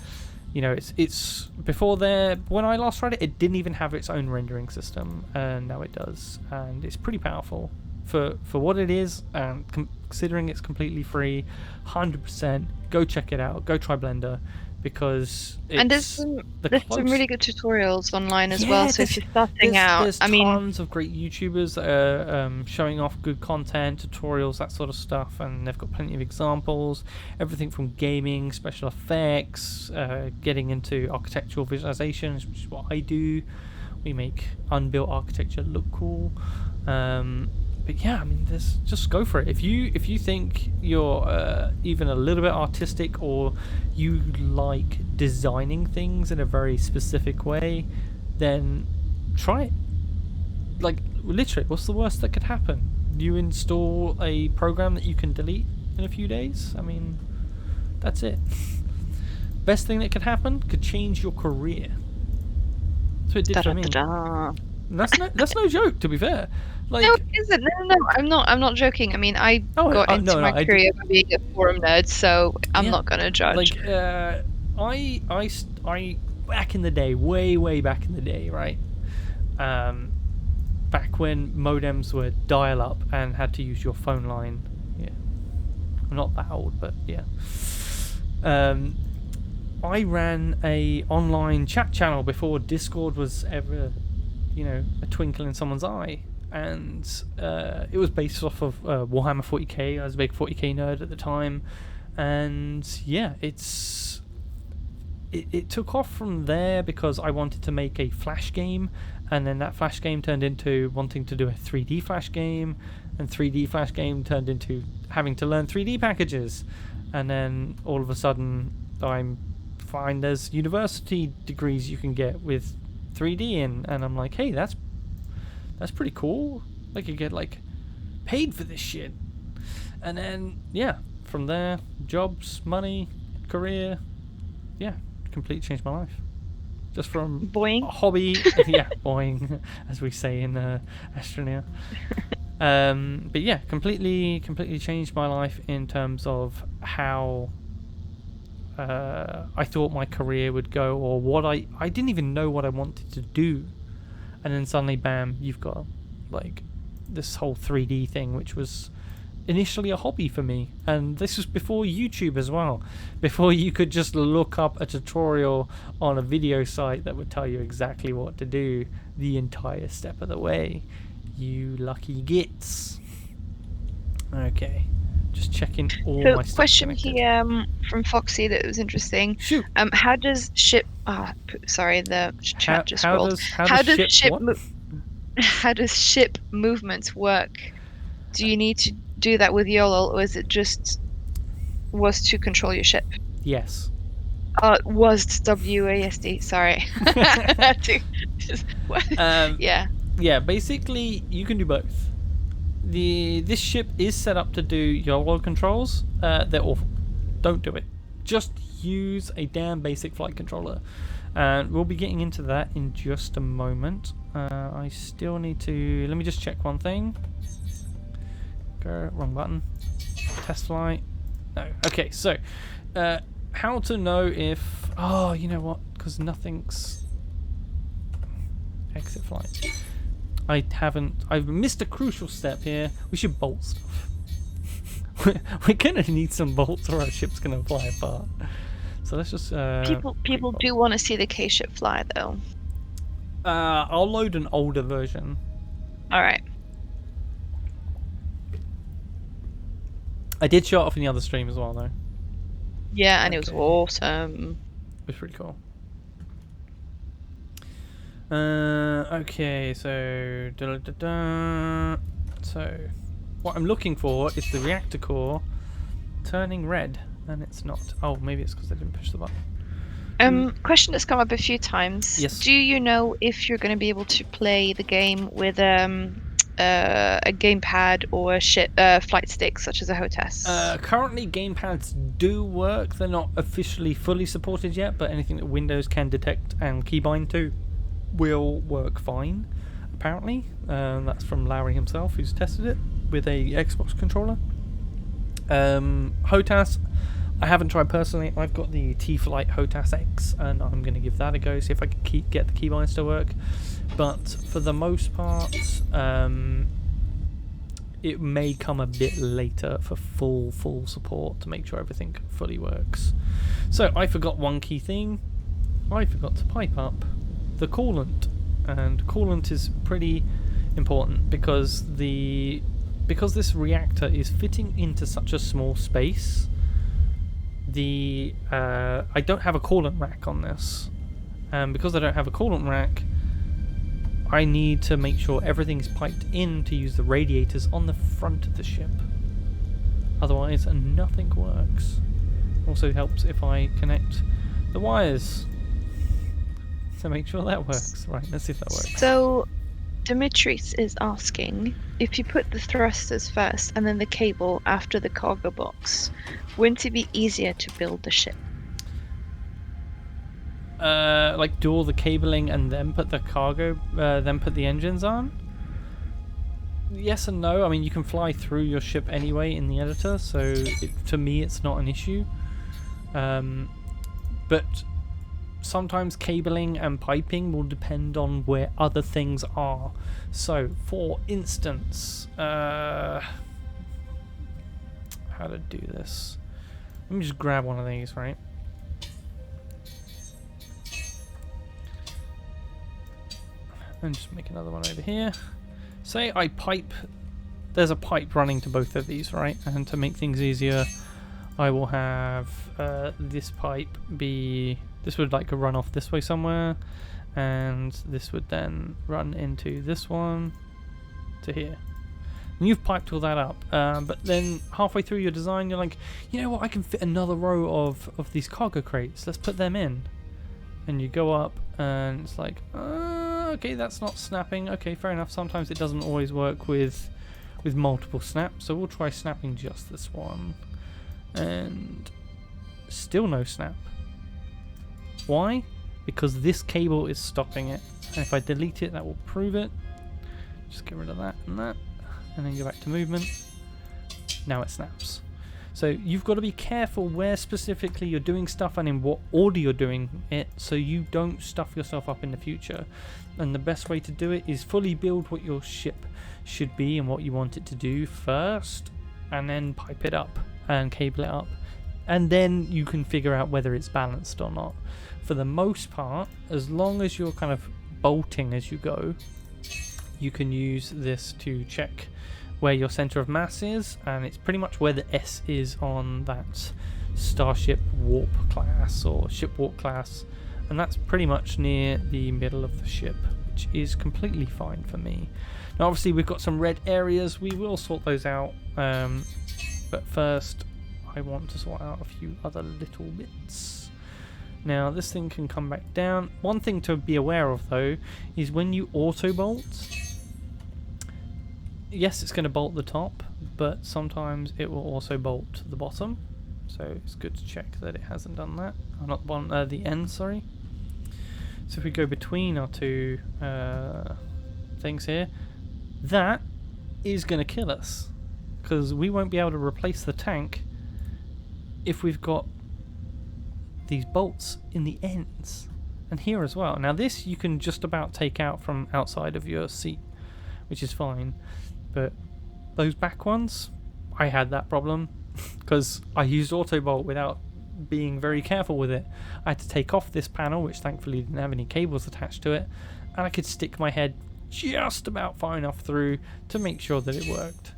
You know, it's before there, when I last tried it, it didn't even have its own rendering system, and now it does, and it's pretty powerful for what it is, and considering it's completely free. 100% go check it out, go try Blender, because it's And there's some really good tutorials online as well. So if you're starting out, there's tons of great YouTubers that are showing off good content, tutorials, that sort of stuff, and they've got plenty of examples. Everything from gaming, special effects, getting into architectural visualizations, which is what I do. We make unbuilt architecture look cool. But yeah, I mean, just go for it. If you think you're even a little bit artistic, or you like designing things in a very specific way, then try it. Like, literally, what's the worst that could happen? You install a program that you can delete in a few days? I mean, that's it. Best thing that could happen, could change your career. That's what it did for me. That's no joke, to be fair. Like, no, it isn't. No, I'm not joking. I mean, I got into my career by being a forum nerd, so I'm not gonna judge. Like, I back in the day, way back in the day, right? Back when modems were dial-up and had to use your phone line. Yeah, I'm not that old, but yeah. I ran a online chat channel before Discord was ever, you know, a twinkle in someone's eye. And it was based off of Warhammer 40k. I was a big 40k nerd at the time, and yeah, it took off from there because I wanted to make a Flash game, and then that Flash game turned into wanting to do a 3D Flash game, and 3D Flash game turned into having to learn 3D packages, and then all of a sudden I find there's university degrees you can get with 3D in, and I'm like, hey, that's pretty cool. I could get like paid for this shit. And then yeah, from there, jobs, money, career, yeah, completely changed my life. Just from boing. A hobby, yeah, boing, as we say in Astroneer. But yeah, completely changed my life in terms of how I thought my career would go, or what I didn't even know what I wanted to do. And then suddenly, bam, you've got like this whole 3D thing, which was initially a hobby for me. And this was before YouTube as well. Before you could just look up a tutorial on a video site that would tell you exactly what to do the entire step of the way. You lucky gits. Okay. Just checking all my stuff. Question here from Foxy that was interesting. Shoot. How does the chat just rolled. How does ship movements work? Do you need to do that with YOLOL, or is it just was to control your ship? Yes. Was WASD. Sorry. Yeah. Yeah. Basically, you can do both. This ship is set up to do YOLO controls. They're awful. Don't do it. Just use a damn basic flight controller. And we'll be getting into that in just a moment. I still need to... Let me just check one thing. Go, wrong button. test flight? No. Okay, so how to know if... Oh, you know what? Because nothing's... Exit flight. I've missed a crucial step here. We should bolt stuff. We're gonna need some bolts or our ship's gonna fly apart. So let's just... people do want to see the K-ship fly, though. I'll load an older version. Alright. I did show it off in the other stream as well, though. Yeah, and it was awesome. It was pretty cool. Okay, so... So, what I'm looking for is the reactor core turning red, and it's not. Oh, maybe it's because I didn't push the button. Question that's come up a few times. Yes. Do you know if you're going to be able to play the game with a gamepad or a flight stick, such as a HOTAS? Currently, gamepads do work. They're not officially fully supported yet, but anything that Windows can detect and keybind to will work fine, apparently. That's from Larry himself, who's tested it with a Xbox controller. HOTAS, I haven't tried personally. I've got the T-Flight HOTAS X, and I'm going to give that a go, see if I can get the keybinds to work. But for the most part, it may come a bit later for full support to make sure everything fully works. So I forgot one key thing. I forgot to pipe up the coolant, and coolant is pretty important because this reactor is fitting into such a small space. I don't have a coolant rack on this, and because I don't have a coolant rack, I need to make sure everything's piped in to use the radiators on the front of the ship. Otherwise, nothing works. Also helps if I connect the wires to make sure that works. Right, let's see if that works. So, Dimitris is asking, if you put the thrusters first and then the cable after the cargo box, wouldn't it be easier to build the ship? Like do all the cabling and then put the cargo, then put the engines on? Yes and no. I mean, you can fly through your ship anyway in the editor, so to me it's not an issue. But sometimes cabling and piping will depend on where other things are. So, for instance, how to do this? Let me just grab one of these, right? And just make another one over here. Say I pipe, there's a pipe running to both of these, right? And to make things easier, I will have this pipe be, this would like run off this way somewhere, and this would then run into this one to here. And you've piped all that up, but then halfway through your design you're like, you know what, I can fit another row of these cargo crates, let's put them in. And you go up and it's like, okay, that's not snapping. Okay, fair enough. Sometimes it doesn't always work with multiple snaps, so we'll try snapping just this one. And still no snap. Why? Because this cable is stopping it. And if I delete it, that will prove it. Just get rid of that, and then go back to movement. Now it snaps. So you've got to be careful where specifically you're doing stuff and in what order you're doing it, so you don't stuff yourself up in the future. And the best way to do it is fully build what your ship should be and what you want it to do first, and then pipe it up and cable it up, and then you can figure out whether it's balanced or not. For the most part, as long as you're kind of bolting as you go, you can use this to check where your center of mass is, and it's pretty much where the S is on that Starship Warp class or Ship Warp class, and that's pretty much near the middle of the ship, which is completely fine for me. Now obviously we've got some red areas, we will sort those out, but first I want to sort out a few other little bits. Now this thing can come back down. One thing to be aware of though is when you auto bolt, yes, it's going to bolt the top, but sometimes it will also bolt the bottom, so it's good to check that it hasn't done that. Not the bottom, the end, sorry. So if we go between our two things here, that is going to kill us, because we won't be able to replace the tank if we've got these bolts in the ends and here as well. Now this you can just about take out from outside of your seat, which is fine, but those back ones, I had that problem because I used auto bolt without being very careful with it. I had to take off this panel, which thankfully didn't have any cables attached to it, and I could stick my head just about far enough through to make sure that it worked.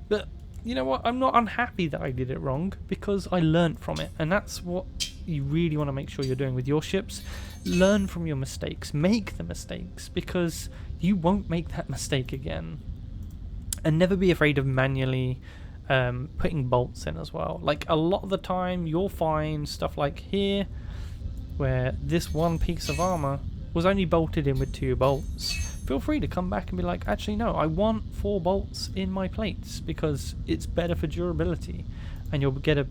But you know what, I'm not unhappy that I did it wrong, because I learned from it, and that's what you really want to make sure you're doing with your ships. Learn from your mistakes, make the mistakes, because you won't make that mistake again. And never be afraid of manually putting bolts in as well. Like a lot of the time you'll find stuff like here where this one piece of armor was only bolted in with 2 bolts. Feel free to come back and be like, actually no, I want 4 bolts in my plates because it's better for durability, and you'll get a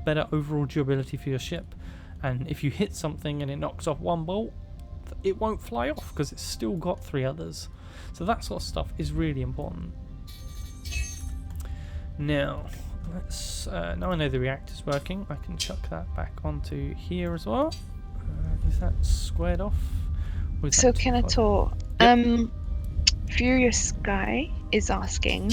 better overall durability for your ship. And if you hit something and it knocks off 1 bolt, it won't fly off because it's still got 3 others. So that sort of stuff is really important. Now, let's now I know the reactor's working, I can chuck that back onto here as well. Is that squared off? So Kenetor, Yep. Furious Guy is asking,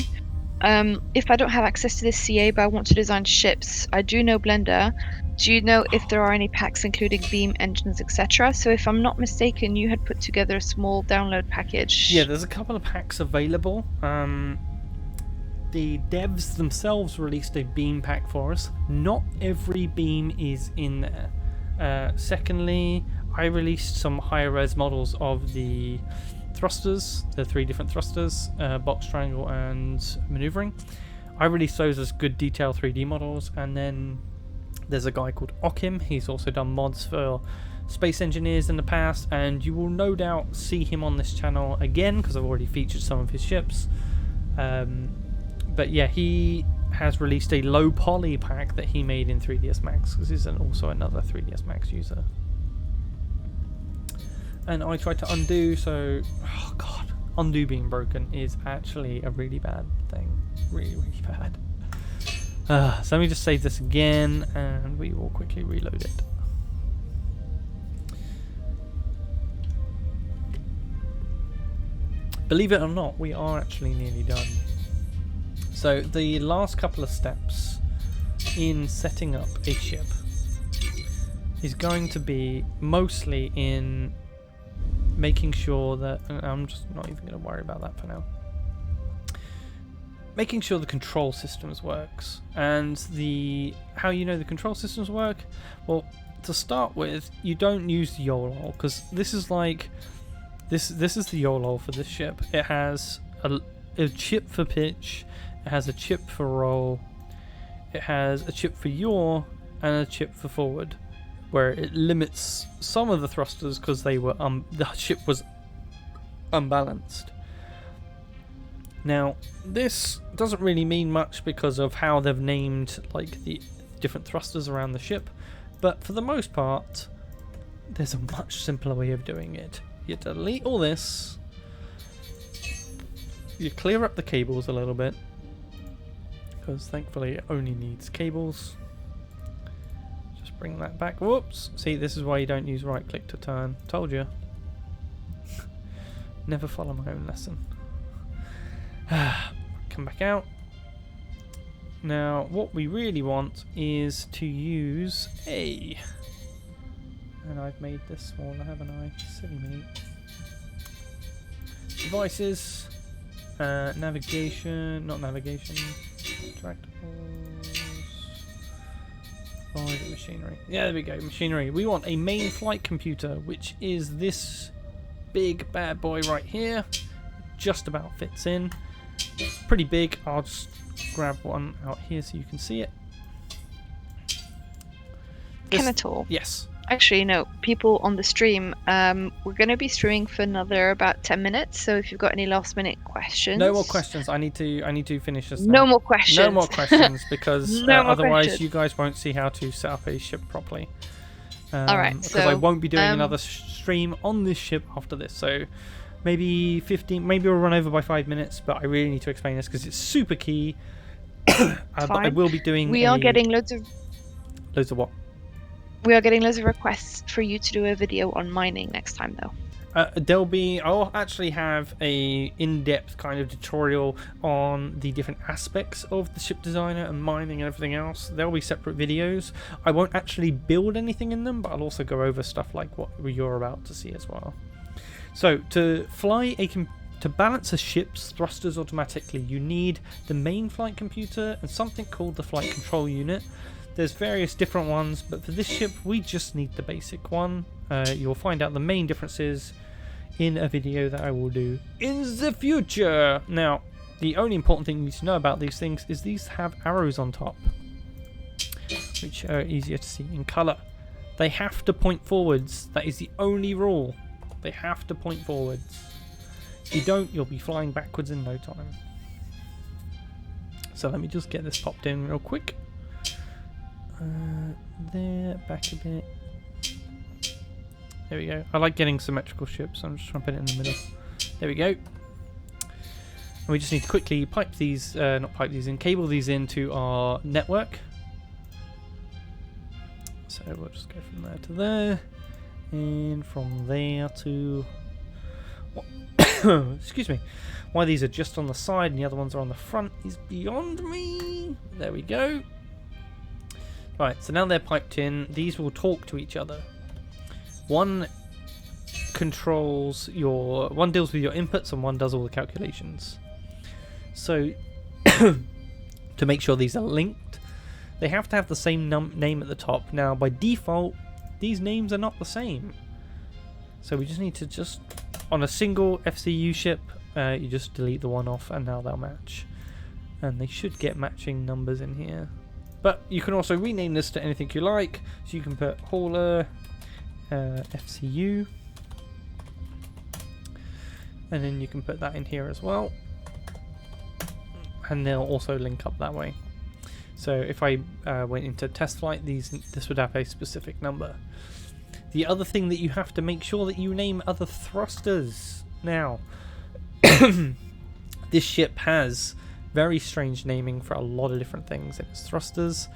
if I don't have access to this CA but I want to design ships, I do know Blender. Do you know if there are any packs including beam engines, etc.? So if I'm not mistaken, you had put together a small download package. Yeah, there's a couple of packs available. The devs themselves released a beam pack for us. Not every beam is in there. Secondly, I released some higher res models of the thrusters, the 3 different thrusters, box, triangle and maneuvering. I released those as good detail 3D models, and then there's a guy called Okim. He's also done mods for space engineers in the past, and you will no doubt see him on this channel again because I've already featured some of his ships. But yeah, he has released a low poly pack that he made in 3ds Max, because he's also another 3ds Max user. And I tried to undo, so oh god, undo being broken is actually a really bad thing, really bad. So let me just save this again and we will quickly reload it. Believe it or not, we are actually nearly done. So the last couple of steps in setting up a ship is going to be mostly in making sure that, and I'm just not even going to worry about that for now, making sure the control systems works. And how you know the control systems work, well, to start with, you don't use the YOLOL, because this is like this is the YOLOL for this ship. It has a chip for pitch, it has a chip for roll, it has a chip for yaw, and a chip for forward, where it limits some of the thrusters because they were the ship was unbalanced. Now, this doesn't really mean much because of how they've named like the different thrusters around the ship, but for the most part, there's a much simpler way of doing it. You delete all this, you clear up the cables a little bit, because thankfully it only needs cables. Just bring that back. Whoops! See, this is why you don't use right click to turn. Told you. Never follow my own lesson. Come back out. Now, what we really want is to use a... And I've made this smaller, haven't I? Silly me. Devices. Navigation. Not navigation. Tractables. Oh, is it machinery? Yeah, there we go. Machinery. We want a main flight computer, which is this big bad boy right here. Just about fits in. It's pretty big. I'll just grab one out here so you can see it. Kenetor. Yes. Actually, no. People on the stream, we're going to be streaming for another about 10 minutes. So if you've got any last-minute questions, no more questions. I need to finish this. No more questions. No more questions because No more otherwise questions. you guys won't see how to set up a ship properly. All right. Because So I won't be doing another stream on this ship after this. So maybe 15. Maybe we'll run over by 5 minutes. But I really need to explain this because it's super key. But I will be doing. We are getting loads of what? We are getting loads of requests for you to do a video on mining next time, though. I'll actually have a in-depth kind of tutorial on the different aspects of the ship designer and mining and everything else. There'll be separate videos. I won't actually build anything in them, but I'll also go over stuff like what you're about to see as well. So to balance a ship's thrusters automatically, you need the main flight computer and something called the flight control unit. There's various different ones, but for this ship we just need the basic one. You'll find out the main differences in a video that I will do in the future. Now, the only important thing you need to know about these things is these have arrows on top, which are easier to see in colour. They have to point forwards. That is the only rule. They have to point forwards. If you don't, you'll be flying backwards in no time. So let me just get this popped in real quick. There, back a bit. There we go. I like getting symmetrical ships. I'm just trying to put it in the middle. There we go. And we just need to quickly pipe these, cable these into our network. So we'll just go from there to there, and from there to. Excuse me. Why these are just on the side and the other ones are on the front is beyond me. There we go. Right, so now they're piped in. These will talk to each other. One deals with your inputs and one does all the calculations. So to make sure these are linked, they have to have the same name at the top. Now by default, these names are not the same. So we just need to on a single FCU ship, you just delete the one off and now they'll match. And they should get matching numbers in here. But you can also rename this to anything you like. So you can put hauler, FCU, and then you can put that in here as well. And they'll also link up that way. So if I went into test flight, this would have a specific number. The other thing that you have to make sure that you name other thrusters. Now, this ship has very strange naming for a lot of different things in its thrusters.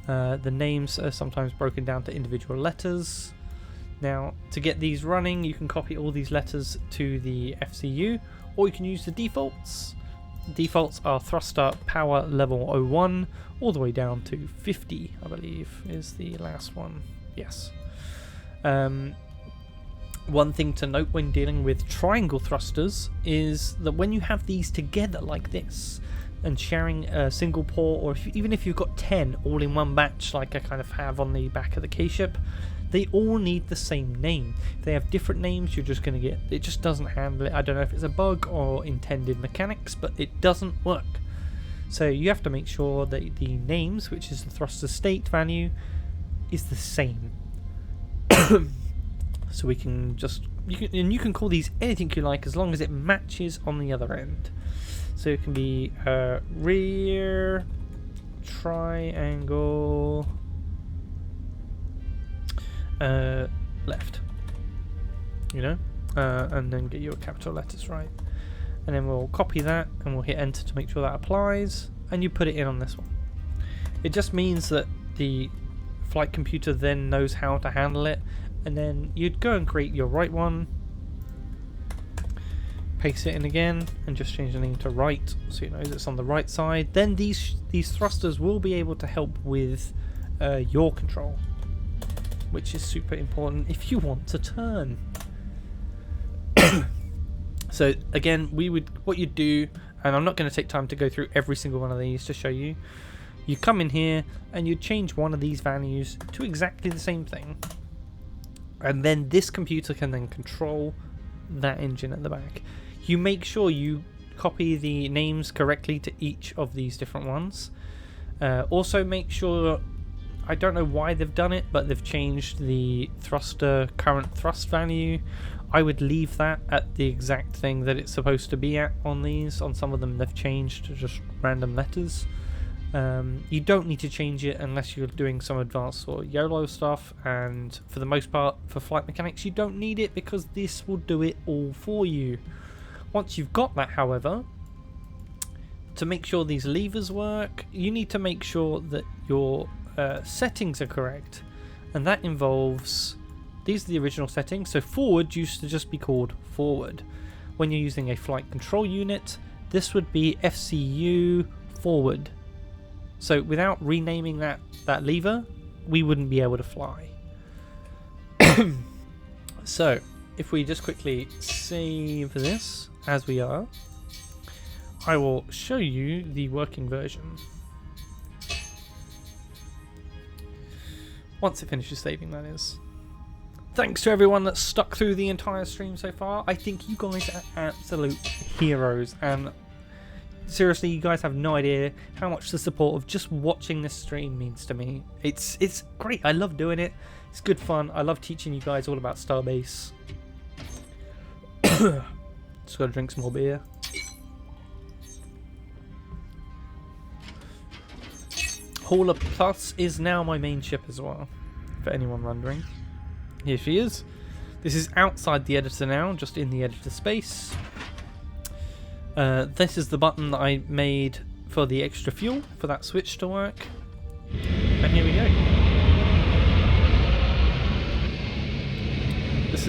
The names are sometimes broken down to individual letters. Now, to get these running, you can copy all these letters to the FCU, or you can use the defaults. Defaults are thruster power level 01 all the way down to 50, I believe, is the last one. Yes. One thing to note when dealing with triangle thrusters is that when you have these together like this and sharing a single port, or even if you've got 10 all in one batch like I kind of have on the back of the K-ship, they all need the same name. If they have different names, you're just going to get, it just doesn't handle it. I don't know if it's a bug or intended mechanics, but it doesn't work. So you have to make sure that the names, which is the thruster state value, is the same. So we can just, you can call these anything you like as long as it matches on the other end. So it can be rear triangle left, and then get your capital letters right. And then we'll copy that and we'll hit enter to make sure that applies, and you put it in on this one. It just means that the flight computer then knows how to handle it, and then you'd go and create your right one, paste it in again, and just change the name to right so it knows it's on the right side. Then these thrusters will be able to help with your control, which is super important if you want to turn. So again, what you'd do, and I'm not going to take time to go through every single one of these to show you. You come in here and you change one of these values to exactly the same thing, and then this computer can then control that engine at the back. You make sure you copy the names correctly to each of these different ones. Also make sure, I don't know why they've done it, but they've changed the thruster current thrust value. I would leave that at the exact thing that it's supposed to be at on these. On some of them they've changed to just random letters. You don't need to change it unless you're doing some advanced or YOLO stuff, and for the most part for flight mechanics you don't need it because this will do it all for you. Once you've got that, however, to make sure these levers work, you need to make sure that your settings are correct, and that involves, these are the original settings. So forward used to just be called forward. When you're using a flight control unit, this would be FCU forward. So without renaming that lever, we wouldn't be able to fly. So if we just quickly save this as we are, I will show you the working version. Once it finishes saving, that is. Thanks to everyone that stuck through the entire stream so far. I think you guys are absolute heroes, and seriously, you guys have no idea how much the support of just watching this stream means to me. It's great. I love doing it. It's good fun. I love teaching you guys all about Starbase. Just gotta drink some more beer. Hauler Plus is now my main ship as well, for anyone wondering. Here she is. This is outside the editor now, just in the editor space. This is the button that I made for the extra fuel for that switch to work. And here we go. This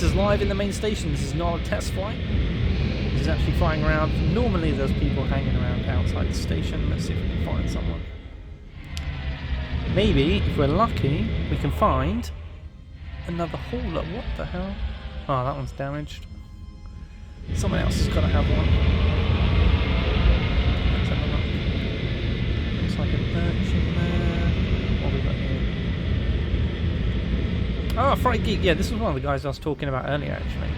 is live in the main station. This is not a test flight. This is actually flying around. Normally there's people hanging around outside the station. Let's see if we can find someone. Maybe, if we're lucky, we can find another hauler. What the hell? Oh, that one's damaged. Someone else has got to have one. Let's have a look. Looks like an urchin there. What have we got here? Oh, Fright Geek. Yeah, this was one of the guys I was talking about earlier, actually.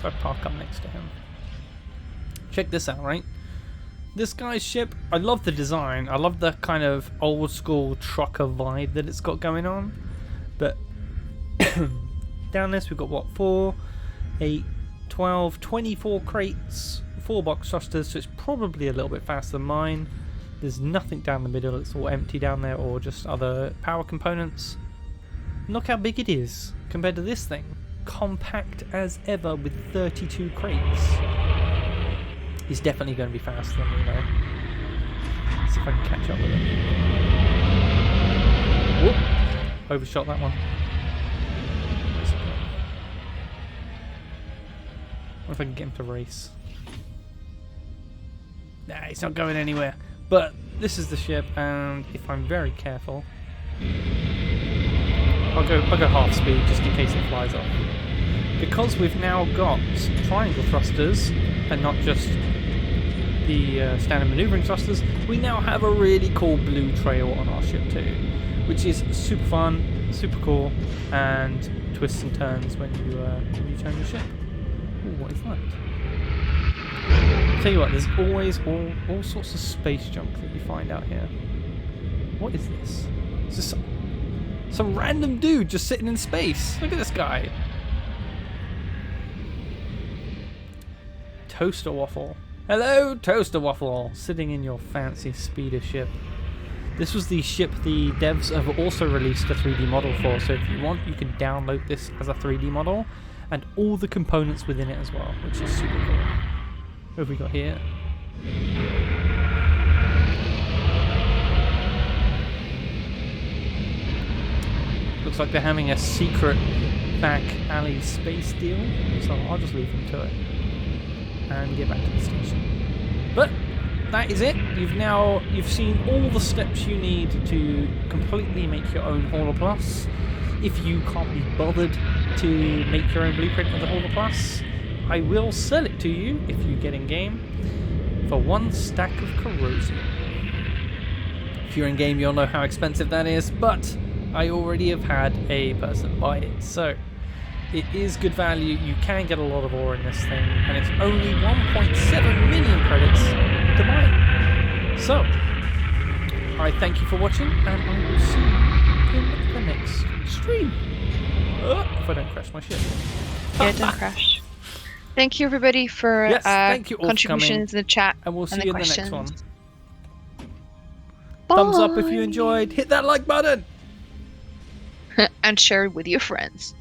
So I park up next to him. Check this out, right? This guy's ship, I love the design. I love the kind of old school trucker vibe that it's got going on. But down this, we've got what? 4, 8, 12, 24 crates, 4 box thrusters, so it's probably a little bit faster than mine. There's nothing down the middle, it's all empty down there, or just other power components. Look how big it is compared to this thing. Compact as ever with 32 crates. He's definitely going to be faster than me though. Let's see if I can catch up with him. Whoop! Overshot that one. What if I can get him to race? Nah, he's not going anywhere. But this is the ship, and if I'm very careful, I'll go half speed just in case it flies off. Because we've now got triangle thrusters and not just the standard maneuvering thrusters, we now have a really cool blue trail on our ship too, which is super fun, super cool, and twists and turns when you turn your ship. Ooh, what is that? I'll tell you what, there's always all sorts of space junk that you find out here. What is this? Is this some random dude just sitting in space? Look at this guy. Toaster Waffle. Hello, Toaster Waffle, sitting in your fancy speeder ship. This was the ship the devs have also released a 3D model for, so if you want, you can download this as a 3D model, and all the components within it as well, which is super cool. What have we got here? Looks like they're having a secret back alley space deal, so I'll just leave them to it and get back to the station. But that is it. You've seen all the steps you need to completely make your own Hauler Plus. If you can't be bothered to make your own blueprint of the Hauler Plus, I will sell it to you if you get in game for 1 stack of corrosive. If you're in game, you'll know how expensive that is, but I already have had a person buy it, so it is good value. You can get a lot of ore in this thing, and it's only 1.7 million credits to buy it. So, I thank you for watching, and I will see you in the next stream. If I don't crash my ship. Yeah, don't crash. Thank you everybody for thank you all contributions for in the chat. And we'll see you in the next one. Bye. Thumbs up if you enjoyed. Hit that like button. And share it with your friends.